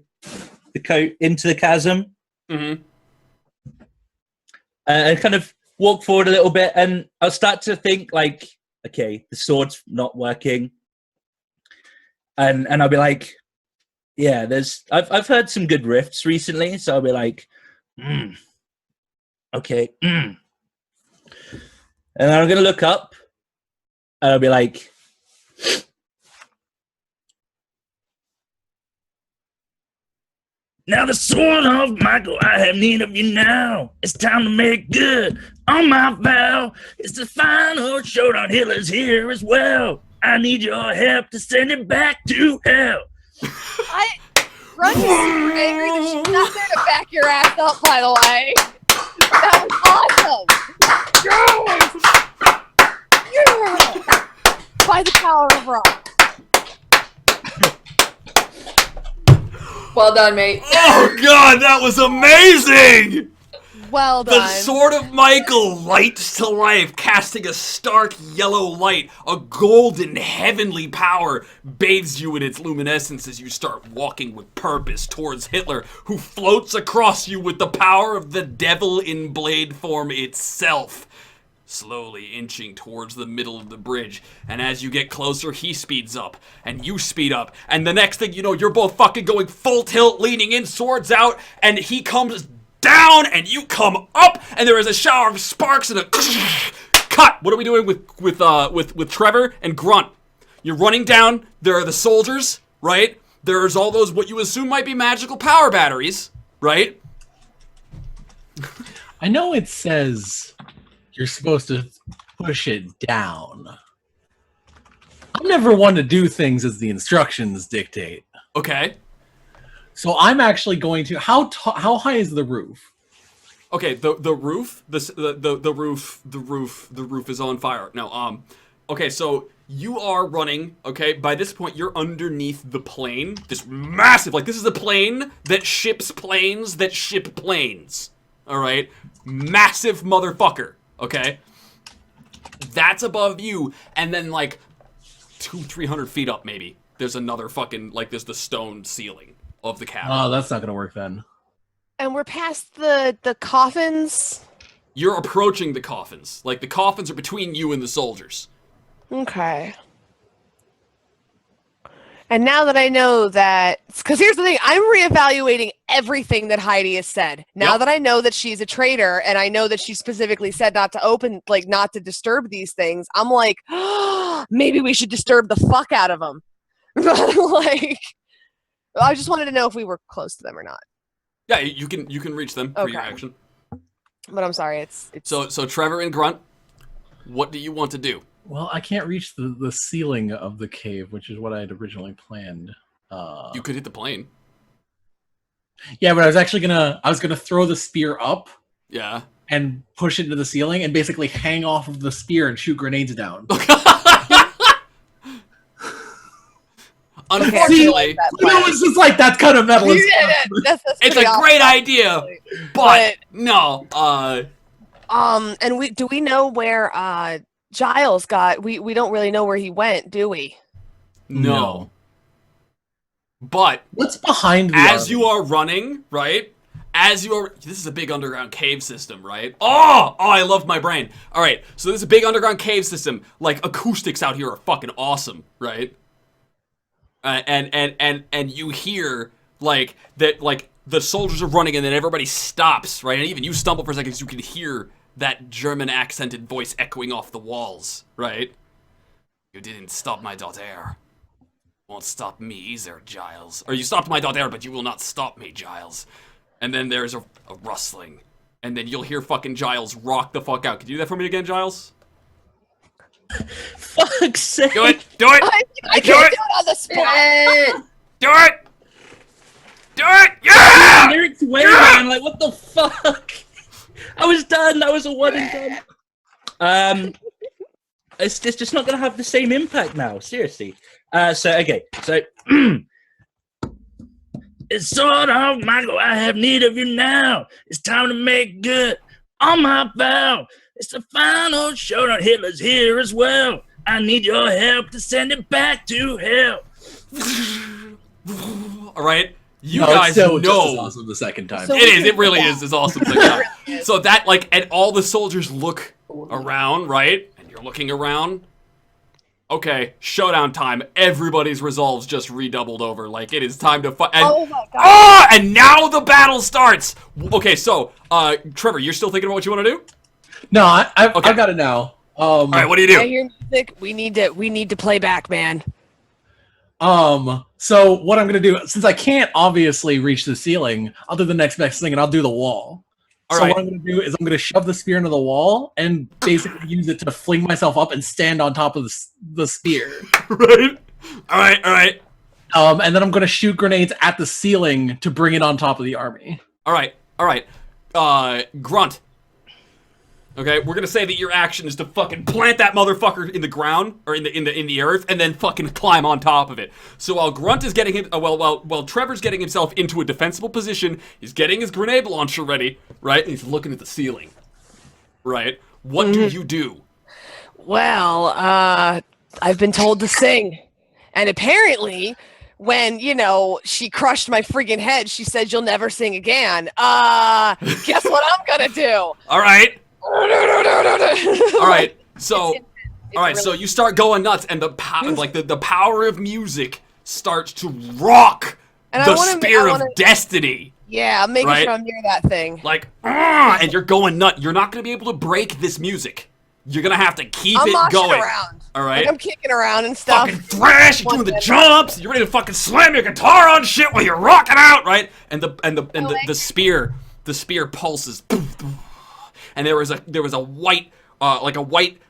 the coat into the chasm. Mm-hmm. And kind of walk forward a little bit, and I'll start to think like, okay, the sword's not working, and I'll be like, yeah, I've heard some good riffs recently, so I'll be like, okay, and then I'm gonna look up, and I'll be like, now the sword of Michael, I have need of you now. It's time to make good on my vow. It's the final showdown. Hitler's here as well. I need your help to send it back to hell. Grunch is super angry that she's not there to back your ass up, by the way. That was awesome. Yeah. By the power of rock. Well done, mate. Oh god, that was amazing! Well done. The sword of Michael lights to life, casting a stark yellow light. A golden heavenly power bathes you in its luminescence as you start walking with purpose towards Hitler, who floats across you with the power of the devil in blade form itself. Slowly inching towards the middle of the bridge, and as you get closer, he speeds up, and you speed up, and the next thing you know, you're both fucking going full tilt, leaning in, swords out, and he comes down, and you come up, and there is a shower of sparks and a cut. What are we doing with Trevor and Grunt? You're running down. There are the soldiers, right? There's all those what you assume might be magical power batteries, right? I know it says you're supposed to push it down. I'm never one to do things as the instructions dictate. Okay. So I'm actually going to. How high is the roof? Okay, the roof, the roof is on fire. No, okay, so you are running, okay, by this point you're underneath the plane, this massive, like this is a plane that ships planes that ship planes, alright? Massive motherfucker, okay? That's above you, and then like 200-300 feet up maybe, there's another fucking, like there's the stone ceiling of the cabin. Oh, that's not gonna work then. And we're past the coffins. You're approaching the coffins. Like, the coffins are between you and the soldiers. Okay. And now that I know that, because here's the thing, I'm reevaluating everything that Heidi has said. Now that I know that she's a traitor, and I know that she specifically said not to open, like, not to disturb these things, I'm like, oh, maybe we should disturb the fuck out of them. But, like, I just wanted to know if we were close to them or not. Yeah, you can reach them for your action. But I'm sorry, it's So Trevor and Grunt, what do you want to do? Well, I can't reach the ceiling of the cave, which is what I had originally planned. You could hit the plane. Yeah, but I was gonna throw the spear up. Yeah. And push it into the ceiling and basically hang off of the spear and shoot grenades down. Unfortunately, it's just like that kind of metal. That's it's a great idea, but no. And do we know where Giles got? We don't really know where he went, do we? No. But what's behind the as army? you are running, right? This is a big underground cave system, right? Oh, I love my brain. All right, so this is a big underground cave system. Like, acoustics out here are fucking awesome, right? And you hear like that, like the soldiers are running, and then everybody stops, right? And even you stumble for a second, because you can hear that German accented voice echoing off the walls, right? You didn't stop my daughter. Won't stop me either, Giles. Or you stopped my daughter, but you will not stop me, Giles. And then there's a rustling, and then you'll hear fucking Giles rock the fuck out. Can you do that for me again, Giles? Fuck's sake. Do it! Do it! I can't do it on the spot. Do it! Do it! Yeah! Eric's way down. Like, what the fuck? I was done. That was a one and done. It's just not gonna have the same impact now. Seriously. So it's sort of Michael. I have need of you now. It's time to make good on my vow. It's the final showdown. Hitler's here as well. I need your help to send it back to hell. All right, you No, guys it's still just as know awesome the second time. So- it is. It really is as awesome. So that like, and all the soldiers look around, right? And you're looking around. Okay, showdown time. Everybody's resolves just redoubled over. Like, it is time to fight. Oh my god. Ah! And now the battle starts. Okay, so, Trevor, you're still thinking about what you want to do? No, I've Okay. got it now. All right, what do you I do? hear music. We need to play back, man. So what I'm gonna do, since I can't obviously reach the ceiling, I'll do the next best thing, and I'll do the wall. All So right. what I'm gonna do is I'm gonna shove the spear into the wall and basically use it to fling myself up and stand on top of the spear. Right. All right. And then I'm gonna shoot grenades at the ceiling to bring it on top of the army. All right. Grunt. Okay, we're gonna say that your action is to fucking plant that motherfucker in the ground or in the earth, and then fucking climb on top of it. So while Grunt is getting him, while Trevor's getting himself into a defensible position, he's getting his grenade launcher ready, right? And he's looking at the ceiling, right? What do you do? Well, I've been told to sing, and apparently, when she crushed my friggin' head, she said you'll never sing again. Guess what I'm gonna do? All right. All All right. So, It's all right. So really- you start going nuts, and the power of music starts to rock And the spear of destiny. Yeah, I'm making Right? sure I'm near that thing. Like, and you're going nuts. You're not gonna be able to break this music. You're gonna have to keep I'm it moshing going. around. All right. Like I'm kicking around and stuff. Fucking thrash, you're doing the jumps, you're ready to fucking slam your guitar on shit while you're rocking out, right? And the spear pulses. And there was a white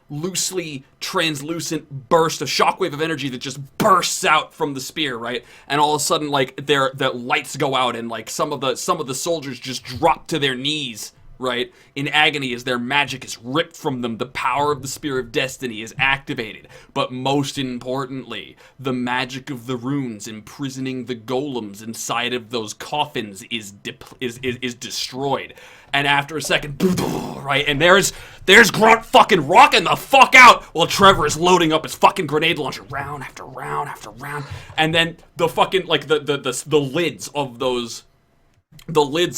loosely translucent burst, a shockwave of energy that just bursts out from the spear, right? And all of a sudden, like, the lights go out, and like some of the soldiers just drop to their knees, right, in agony as their magic is ripped from them. The power of the Spear of Destiny is activated. But most importantly, the magic of the runes imprisoning the golems inside of those coffins is destroyed. And after a second, right, and there's Grunt fucking rocking the fuck out while Trevor is loading up his fucking grenade launcher round after round after round. And then the fucking, like, the lids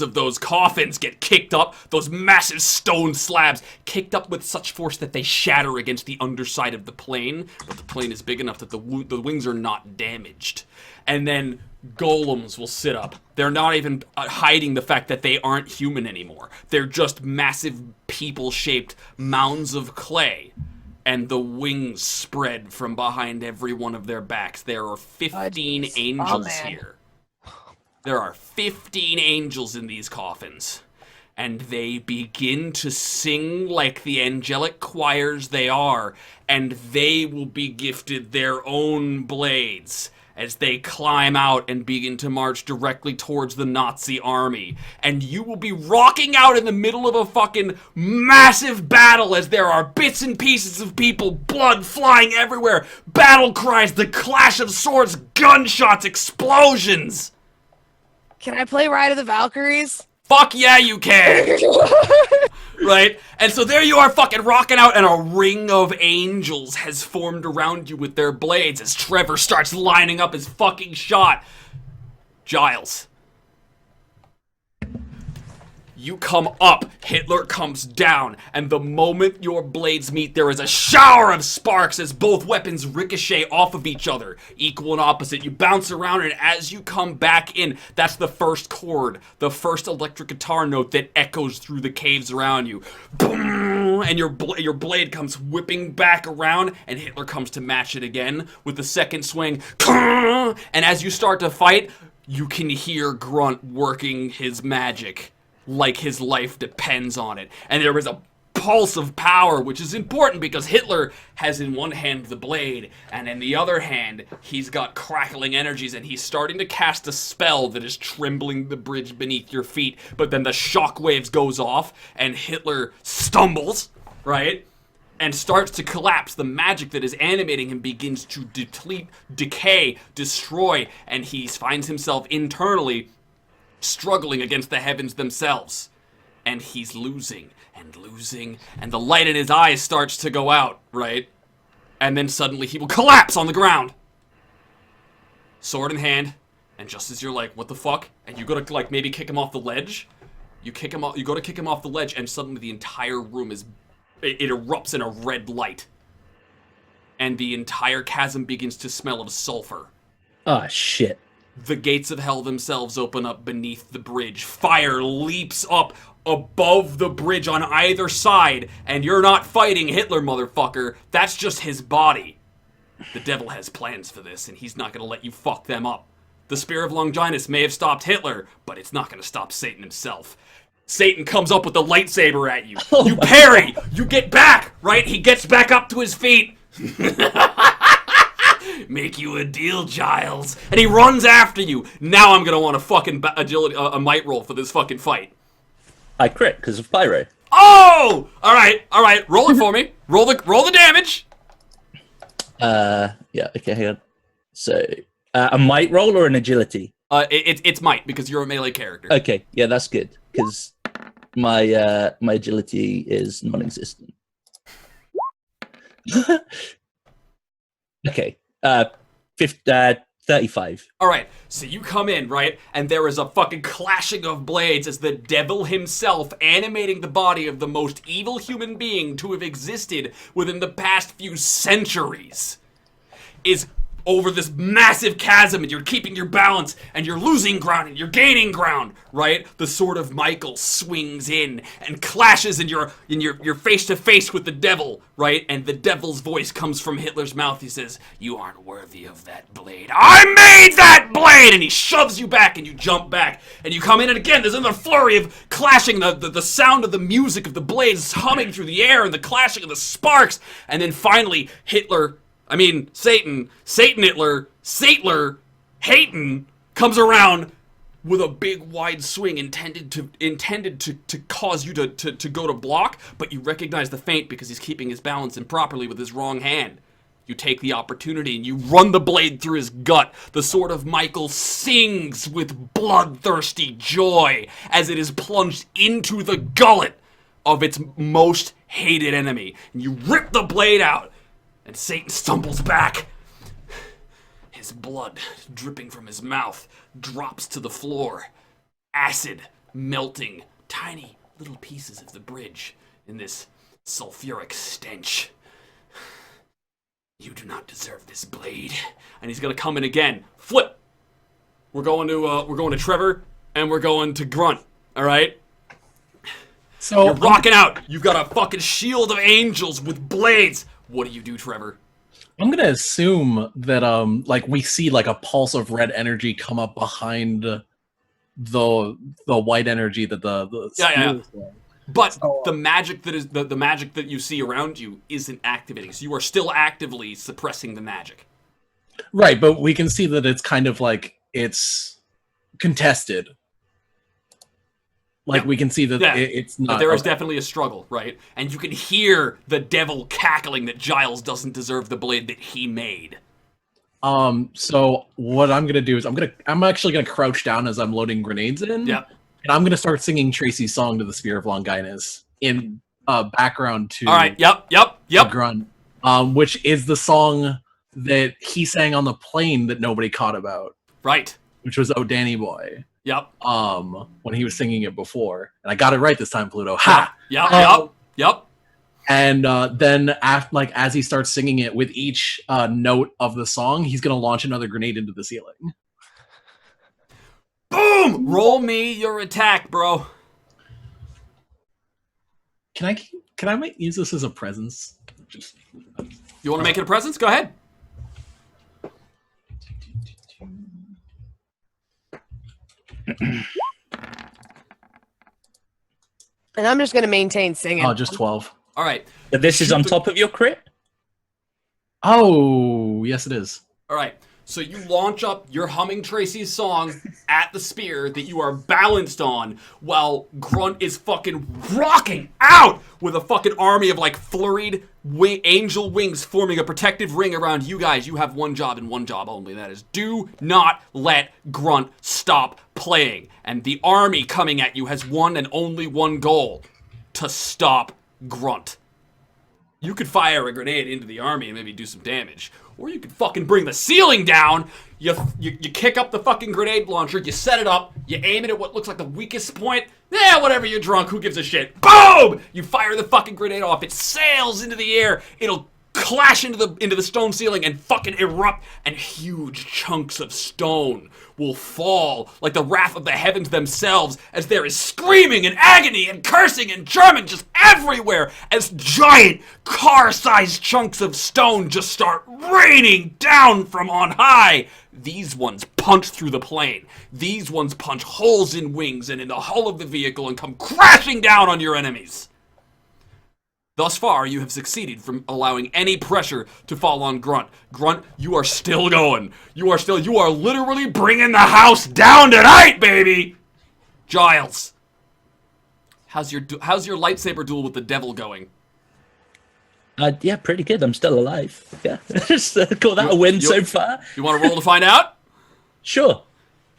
of those coffins get kicked up, those massive stone slabs kicked up with such force that they shatter against the underside of the plane, but the plane is big enough that the wings are not damaged. And then golems will sit up. They're not even hiding the fact that they aren't human anymore. They're just massive people-shaped mounds of clay. And the wings spread from behind every one of their backs. There are 15 angels here. There are 15 angels in these coffins, and they begin to sing like the angelic choirs they are, and they will be gifted their own blades as they climb out and begin to march directly towards the Nazi army. And you will be rocking out in the middle of a fucking massive battle as there are bits and pieces of people, blood flying everywhere, battle cries, the clash of swords, gunshots, explosions. Can I play Ride of the Valkyries? Fuck yeah, you can! Right? And so there you are fucking rocking out, and a ring of angels has formed around you with their blades as Trevor starts lining up his fucking shot. Giles. You come up, Hitler comes down, and the moment your blades meet, there is a shower of sparks as both weapons ricochet off of each other, equal and opposite. You bounce around, and as you come back in, that's the first chord, the first electric guitar note that echoes through the caves around you. Boom! And your blade comes whipping back around, and Hitler comes to match it again with the second swing. And as you start to fight, you can hear Grunt working his magic like his life depends on it. And there is a pulse of power, which is important because Hitler has in one hand the blade, and in the other hand, he's got crackling energies, and he's starting to cast a spell that is trembling the bridge beneath your feet. But then the shockwaves goes off, and Hitler stumbles, right? And starts to collapse. The magic that is animating him begins to deplete, decay, destroy, and he finds himself internally struggling against the heavens themselves. And he's losing, and the light in his eyes starts to go out, right? And then suddenly he will collapse on the ground. Sword in hand, And just as you're like, what the fuck? And you go to like maybe kick him off the ledge. You go to kick him off the ledge, and suddenly the entire room it erupts in a red light. And the entire chasm begins to smell of sulfur. Oh, shit. The gates of hell themselves open up beneath the bridge. Fire leaps up above the bridge on either side, and you're not fighting Hitler, motherfucker. That's just his body. The devil has plans for this, and he's not gonna let you fuck them up. The Spear of Longinus may have stopped Hitler, but it's not gonna stop Satan himself. Satan comes up with the lightsaber at you. You parry! You get back, right? He gets back up to his feet. Make you a deal, Giles. And he runs after you. Now I'm gonna want a fucking agility, a might roll for this fucking fight. I crit because of pyro. Oh! Alright. Roll it for me. Roll the damage. Yeah, okay, hang on. So, a might roll or an agility? It's might, because you're a melee character. Okay, yeah, that's good, because my agility is non-existent. Okay, 35. Alright, so you come in, right? And there is a fucking clashing of blades as the devil himself, animating the body of the most evil human being to have existed within the past few centuries, is over this massive chasm, and you're keeping your balance, and you're losing ground, and you're gaining ground, right? The sword of Michael swings in and clashes, and you're face to face with the devil, right? And the devil's voice comes from Hitler's mouth. He says, "You aren't worthy of that blade. I made that blade!" And he shoves you back, and you jump back, and you come in, and again, there's another flurry of clashing, the sound of the music of the blades humming through the air, and the clashing of the sparks, and then finally, Satan Hitler, Hayton comes around with a big wide swing intended to cause you to go to block, but you recognize the feint because he's keeping his balance improperly with his wrong hand. You take the opportunity and you run the blade through his gut. The sword of Michael sings with bloodthirsty joy as it is plunged into the gullet of its most hated enemy. And you rip the blade out, and Satan stumbles back. His blood, dripping from his mouth, drops to the floor. Acid melting tiny little pieces of the bridge in this sulfuric stench. You do not deserve this blade. And he's gonna come in again. Flip. We're going to Trevor, and we're going to Grunt. All right. So you're rocking out. You've got a fucking shield of angels with blades. What do you do, Trevor? I'm gonna assume that we see like a pulse of red energy come up behind the white energy that the yeah. But the magic that is the magic that you see around you isn't activating, so you are still actively suppressing the magic. Right, but we can see that it's kind of like it's contested. Like, we can see that it's not... But there is definitely a struggle, right? And you can hear the devil cackling that Giles doesn't deserve the blade that he made. So what I'm gonna do is I'm actually gonna crouch down as I'm loading grenades in. Yep. And I'm gonna start singing Tracy's song to the Spear of Longinus in background to... Alright, yep. Grunt, which is the song that he sang on the plane that nobody caught about. Right. Which was Oh Danny Boy. Yep. When he was singing it before, and I got it right this time, Pluto. Ha! Yep. And then, as he starts singing it with each note of the song, he's gonna launch another grenade into the ceiling. Boom! Roll me your attack, bro. Can I use this as a presence? You want to make it a presence? Go ahead. And I'm just going to maintain singing. Oh, just 12. All right. But this is on top of your crit? Oh, yes it is. All right. So you launch up your humming Tracy's song at the spear that you are balanced on while Grunt is fucking rocking out with a fucking army of like flurried angel wings forming a protective ring around you guys. You have one job and one job only. That is, do not let Grunt stop playing. And the army coming at you has one and only one goal: to stop Grunt. You could fire a grenade into the army and maybe do some damage. Or you could fucking bring the ceiling down, you kick up the fucking grenade launcher, you set it up, you aim it at what looks like the weakest point. Yeah, whatever, you're drunk, who gives a shit? Boom! You fire the fucking grenade off, it sails into the air, it'll clash into the stone ceiling and fucking erupt, and huge chunks of stone will fall like the wrath of the heavens themselves as there is screaming and agony and cursing and German just everywhere as giant car-sized chunks of stone just start raining down from on high. These ones punch through the plane. These ones punch holes in wings and in the hull of the vehicle and come crashing down on your enemies. Thus far, you have succeeded from allowing any pressure to fall on Grunt. Grunt, you are still going. You are literally bringing the house down tonight, baby! Giles, how's your lightsaber duel with the devil going? Yeah, pretty good. I'm still alive. Yeah, just call that a win so far. You want to roll to find out? Sure.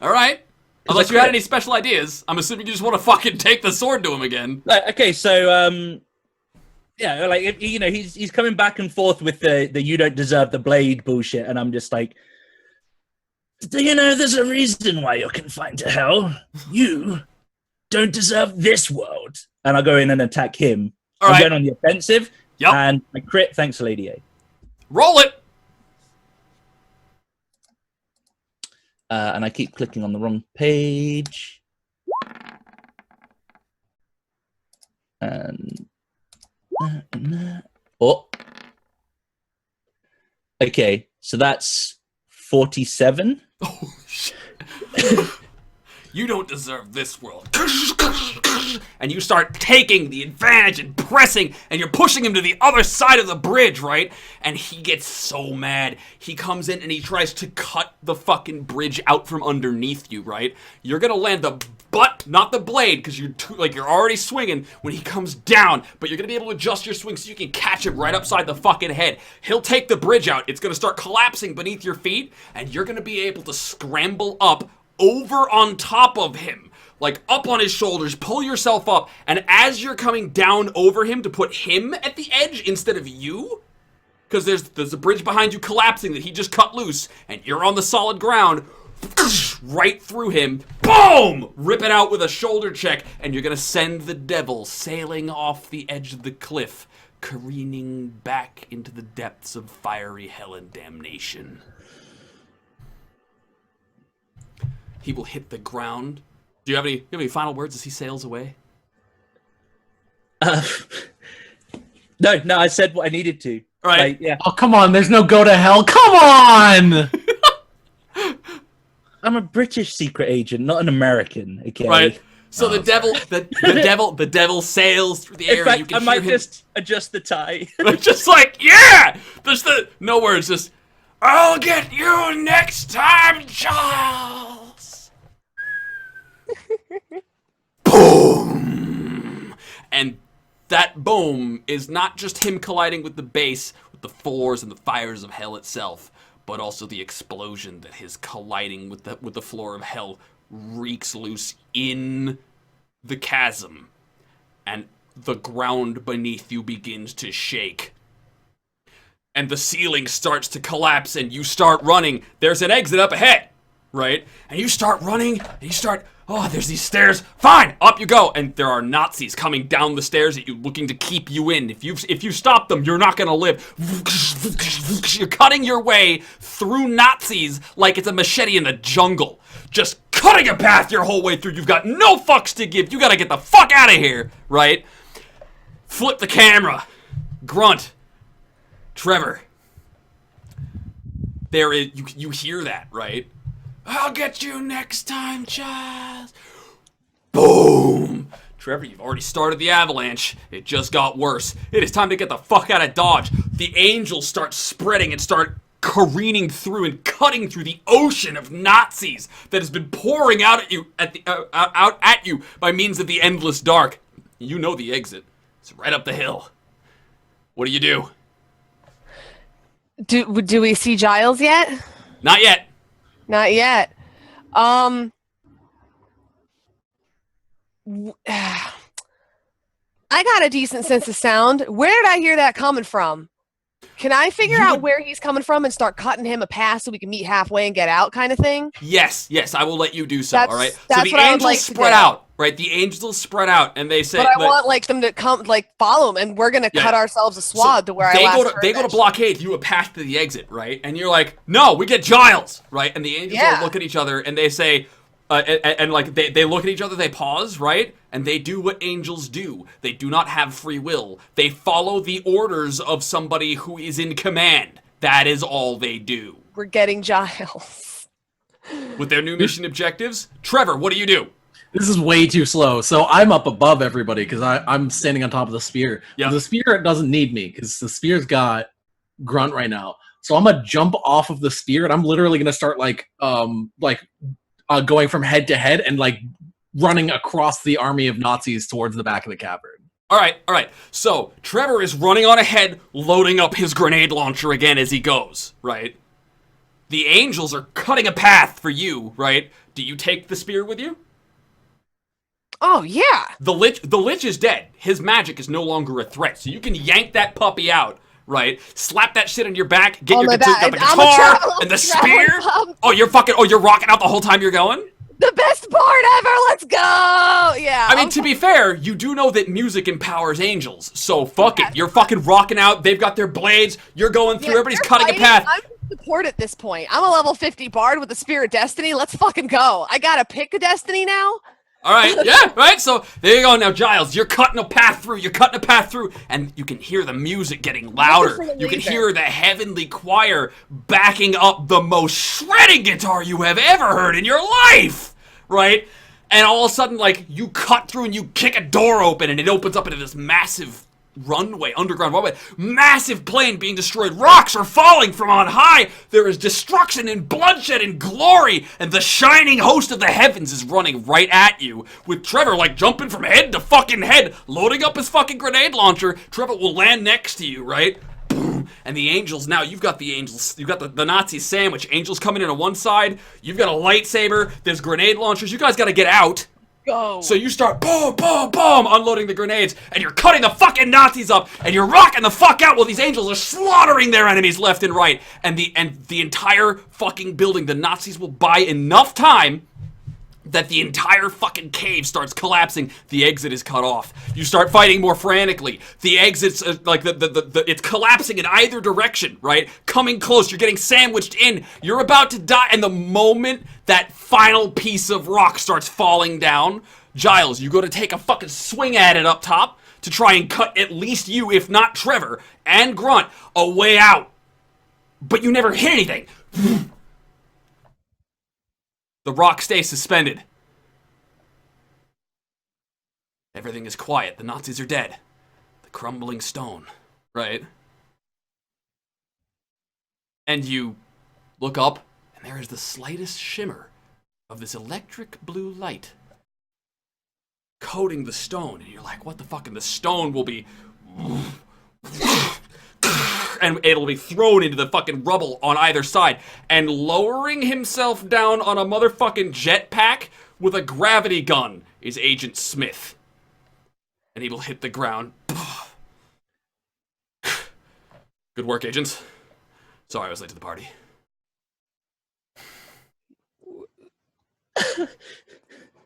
All right. Unless you had any special ideas. I'm assuming you just want to fucking take the sword to him again. Okay, so yeah, like he's coming back and forth with the you don't deserve the blade bullshit, and I'm just like, do you know there's a reason why you're confined to hell? You don't deserve this world. And I go in and attack him. All I'm right. going on the offensive. Yep. And I crit thanks to Lady A. Roll it. And I keep clicking on the wrong page. And oh, okay, so that's 47. Oh shit! You don't deserve this world. And you start taking the advantage and pressing, and you're pushing him to the other side of the bridge, right? And he gets so mad. He comes in and he tries to cut the fucking bridge out from underneath you, right? You're gonna land the butt, not the blade, because you're already swinging when he comes down, but you're gonna be able to adjust your swing so you can catch him right upside the fucking head. He'll take the bridge out. It's gonna start collapsing beneath your feet, and you're gonna be able to scramble up over on top of him, like up on his shoulders, pull yourself up, and as you're coming down over him to put him at the edge instead of you, because there's a bridge behind you collapsing that he just cut loose, and you're on the solid ground, right through him, boom! Rip it out with a shoulder check, and you're gonna send the devil sailing off the edge of the cliff, careening back into the depths of fiery hell and damnation. He will hit the ground. Do you have any final words as he sails away? No, I said what I needed to. All right. Like, yeah. Oh, come on. There's no go to hell. Come on! I'm a British secret agent, not an American. Okay. Right. So the devil sails through the air. In fact, and you can I might hear him, just adjust the tie. just like, yeah! There's no words, just, I'll get you next time, Giles! Boom! And that boom is not just him colliding with the base, with the floors and the fires of hell itself, but also the explosion that his colliding with the floor of hell reeks loose in the chasm, and the ground beneath you begins to shake. And the ceiling starts to collapse, and you start running. There's an exit up ahead, right? And you start running, and you start, oh, there's these stairs. Fine, up you go. And there are Nazis coming down the stairs at you, looking to keep you in. If you stop them, you're not gonna live. You're cutting your way through Nazis like it's a machete in the jungle. Just cutting a path your whole way through. You've got no fucks to give. You gotta get the fuck out of here, right? Flip the camera. Grunt. Trevor. There is, you hear that, right? I'll get you next time, Chaz. Boom! Trevor, you've already started the avalanche. It just got worse. It is time to get the fuck out of Dodge. The angels start spreading and start careening through and cutting through the ocean of Nazis that has been pouring out at you out at you by means of the endless dark. You know the exit. It's right up the hill. What do you do? Do we see Giles yet? Not yet. Not yet. I got a decent sense of sound. Where did I hear that coming from? Can I figure out where he's coming from and start cutting him a path so we can meet halfway and get out, kind of thing? Yes, I will let you do so. All right. That's so the what I would angels like to spread do. out, right? The angels spread out, and they say, But I want like them to come, like follow him, and we're gonna cut ourselves a swab to where they I last go to heard they go that to blockade you a path to the exit, right? And you're like, no, we get Giles, right? And the angels all look at each other and they say, and like they look at each other, they pause, right? And they do what angels do. They do not have free will. They follow the orders of somebody who is in command. That is all they do. We're getting Giles. With their new mission objectives, Trevor, what do you do? This is way too slow. So I'm up above everybody because I'm standing on top of the spear. Yeah. The spear doesn't need me because the spear's got Grunt right now. So I'm gonna jump off of the spear and I'm literally gonna start going from head to head and like running across the army of Nazis towards the back of the cavern. All right. So Trevor is running on ahead, loading up his grenade launcher again as he goes, right? The angels are cutting a path for you, right? Do you take the spear with you? Oh yeah. The lich is dead. His magic is no longer a threat, so you can yank that puppy out, right? Slap that shit on your back, get your got the guitar and the spear. You're rocking out the whole time you're going? The best part ever. Let's go. Yeah. I mean, to be fair, you do know that music empowers angels, so fuck it. You're fucking rocking out. They've got their blades. You're going through. Everybody's cutting a path. I'm support at this point. I'm a level 50 bard with the Spear of Destiny. Let's fucking go. I gotta pick a destiny now. All right, yeah, right. So there you go. Now, Giles, you're cutting a path through, and you can hear the music getting louder. You can hear the heavenly choir backing up the most shredding guitar you have ever heard in your life, right? And all of a sudden, like, you cut through and you kick a door open, and it opens up into this massive underground runway, massive plane being destroyed. Rocks are falling from on high. There is destruction and bloodshed and glory, and the shining host of the heavens is running right at you, with Trevor like jumping from head to fucking head, loading up his fucking grenade launcher. Trevor will land next to you, right? Boom. And the angels, now you've got the angels, you've got the Nazi sandwich. Angels coming in on one side, you've got a lightsaber, there's grenade launchers. You guys got to get out. Go. So you start boom, boom, boom, unloading the grenades, and you're cutting the fucking Nazis up, and you're rocking the fuck out while these angels are slaughtering their enemies left and right. And the entire fucking building, the Nazis will buy enough time that the entire fucking cave starts collapsing. The exit is cut off. You start fighting more frantically. The exit's it's collapsing in either direction, right? Coming close. You're getting sandwiched in. You're about to die. And the moment that final piece of rock starts falling down, Giles, you go to take a fucking swing at it up top to try and cut at least you, if not Trevor, and Grunt, a way out. But you never hit anything. The rock stays suspended. Everything is quiet. The Nazis are dead. The crumbling stone, right? And you look up, and there is the slightest shimmer of this electric blue light coating the stone. And you're like, what the fuck? And the stone will be... and it'll be thrown into the fucking rubble on either side. And lowering himself down on a motherfucking jetpack with a gravity gun is Agent Smith. And he will hit the ground. Good work, agents. Sorry I was late to the party.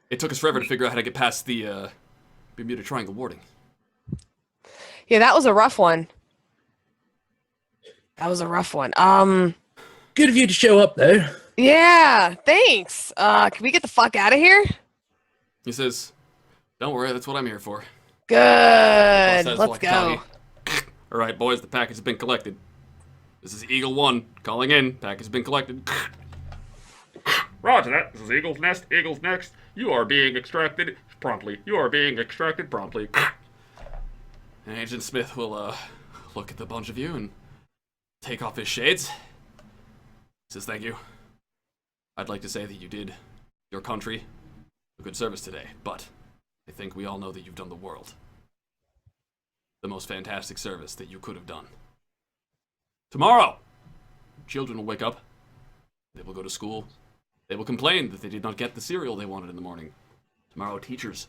It took us forever to figure out how to get past the Bermuda Triangle warding. Yeah, that was a rough one. That was a rough one. Good of you to show up, though. Yeah, thanks. Can we get the fuck out of here? He says, don't worry, that's what I'm here for. Good. Let's go. All right, boys, the package has been collected. This is Eagle 1 calling in. Package has been collected. Roger that. This is Eagle's Nest. Eagle's Next. You are being extracted promptly. You are being extracted promptly. And Agent Smith will look at the bunch of you and take off his shades. He says, thank you. I'd like to say that you did your country a good service today, but I think we all know that you've done the world the most fantastic service that you could have done. Tomorrow, children will wake up. They will go to school. They will complain that they did not get the cereal they wanted in the morning. Tomorrow, teachers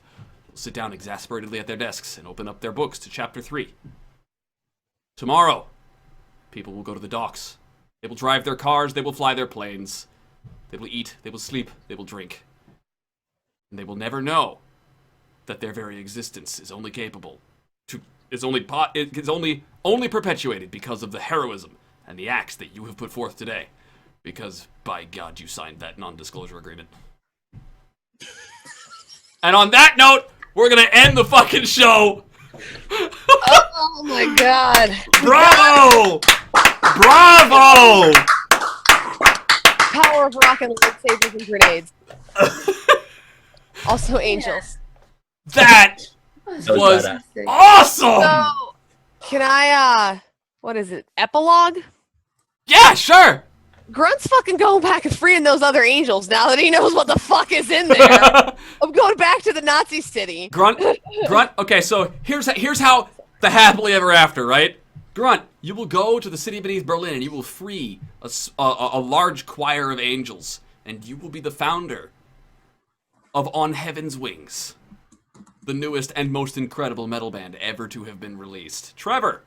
will sit down exasperatedly at their desks and open up their books to chapter 3. Tomorrow, people will go to the docks. They will drive their cars, they will fly their planes. They will eat, they will sleep, they will drink. And they will never know that their very existence is only only perpetuated because of the heroism and the acts that you have put forth today. Because, by God, you signed that non-disclosure agreement. And on that note, we're gonna end the fucking show. Oh my god. Bravo! Bravo! Power of rock and lightsabers and grenades. Also angels. That was Fantastic. awesome! So, can I, what is it? Epilogue? Yeah, sure! Grunt's fucking going back and freeing those other angels now that he knows what the fuck is in there. I'm going back to the Nazi city. Grunt, okay, so here's how the happily ever after, right? Grunt, you will go to the city beneath Berlin and you will free a large choir of angels, and you will be the founder of On Heaven's Wings, the newest and most incredible metal band ever to have been released. Trevor.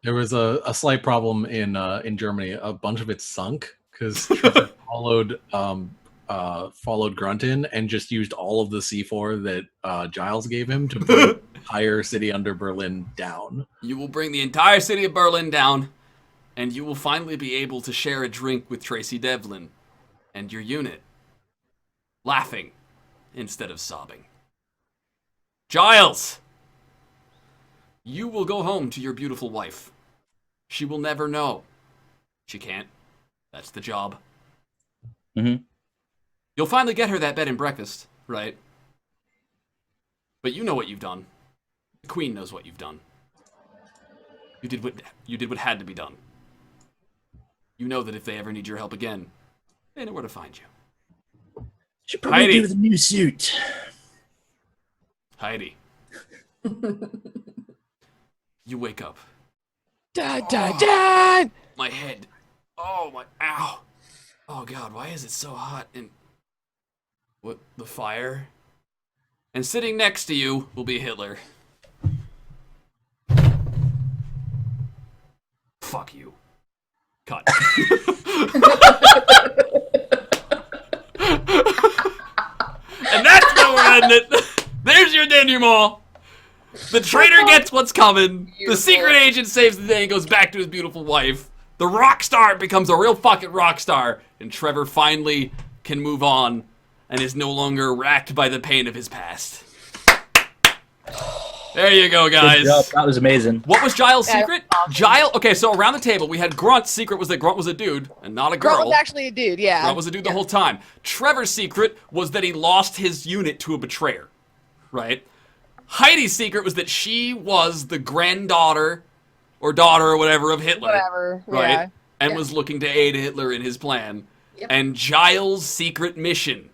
There was a slight problem in Germany. A bunch of it sunk because Trevor followed Grunt in and just used all of the C4 that Giles gave him to bring the entire city under Berlin down. You will bring the entire city of Berlin down, and you will finally be able to share a drink with Tracy Devlin and your unit, laughing instead of sobbing. Giles, you will go home to your beautiful wife. She will never know. She can't. That's the job. Mm-hmm. You'll finally get her that bed and breakfast, right? But you know what you've done. The Queen knows what you've done. You did what had to be done. You know that if they ever need your help again, they know where to find you. Should probably Heidi. do with a new suit. Heidi. You wake up. Dad, dad, dad! My head. Oh, my. Ow. Oh, God, why is it so hot? And. What? The fire? And sitting next to you will be Hitler. Fuck you. Cut. And that's where we're ending it. There's your denouement. The traitor gets what's coming. The Beautiful. secret agent saves the day and goes back to his beautiful wife. The rock star becomes a real fucking rock star. And Trevor finally can move on and is no longer racked by the pain of his past. There you go, guys. Good job. That was amazing. What was Giles' Yeah, secret? awesome. Giles. Okay, so around the table we had Grunt's secret was that Grunt was a dude and not a girl. Grunt was actually a dude, yeah. Grunt was a dude the whole time. Trevor's secret was that he lost his unit to a betrayer, right? Heidi's secret was that she was the granddaughter or daughter or whatever of Hitler, Whatever, right? yeah. And Yeah. was looking to aid Hitler in his plan. Yep. And Giles' secret mission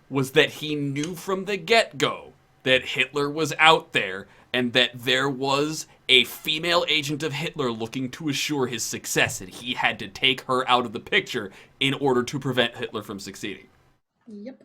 was that he knew from the get-go that Hitler was out there and that there was a female agent of Hitler looking to assure his success, and he had to take her out of the picture in order to prevent Hitler from succeeding. Yep.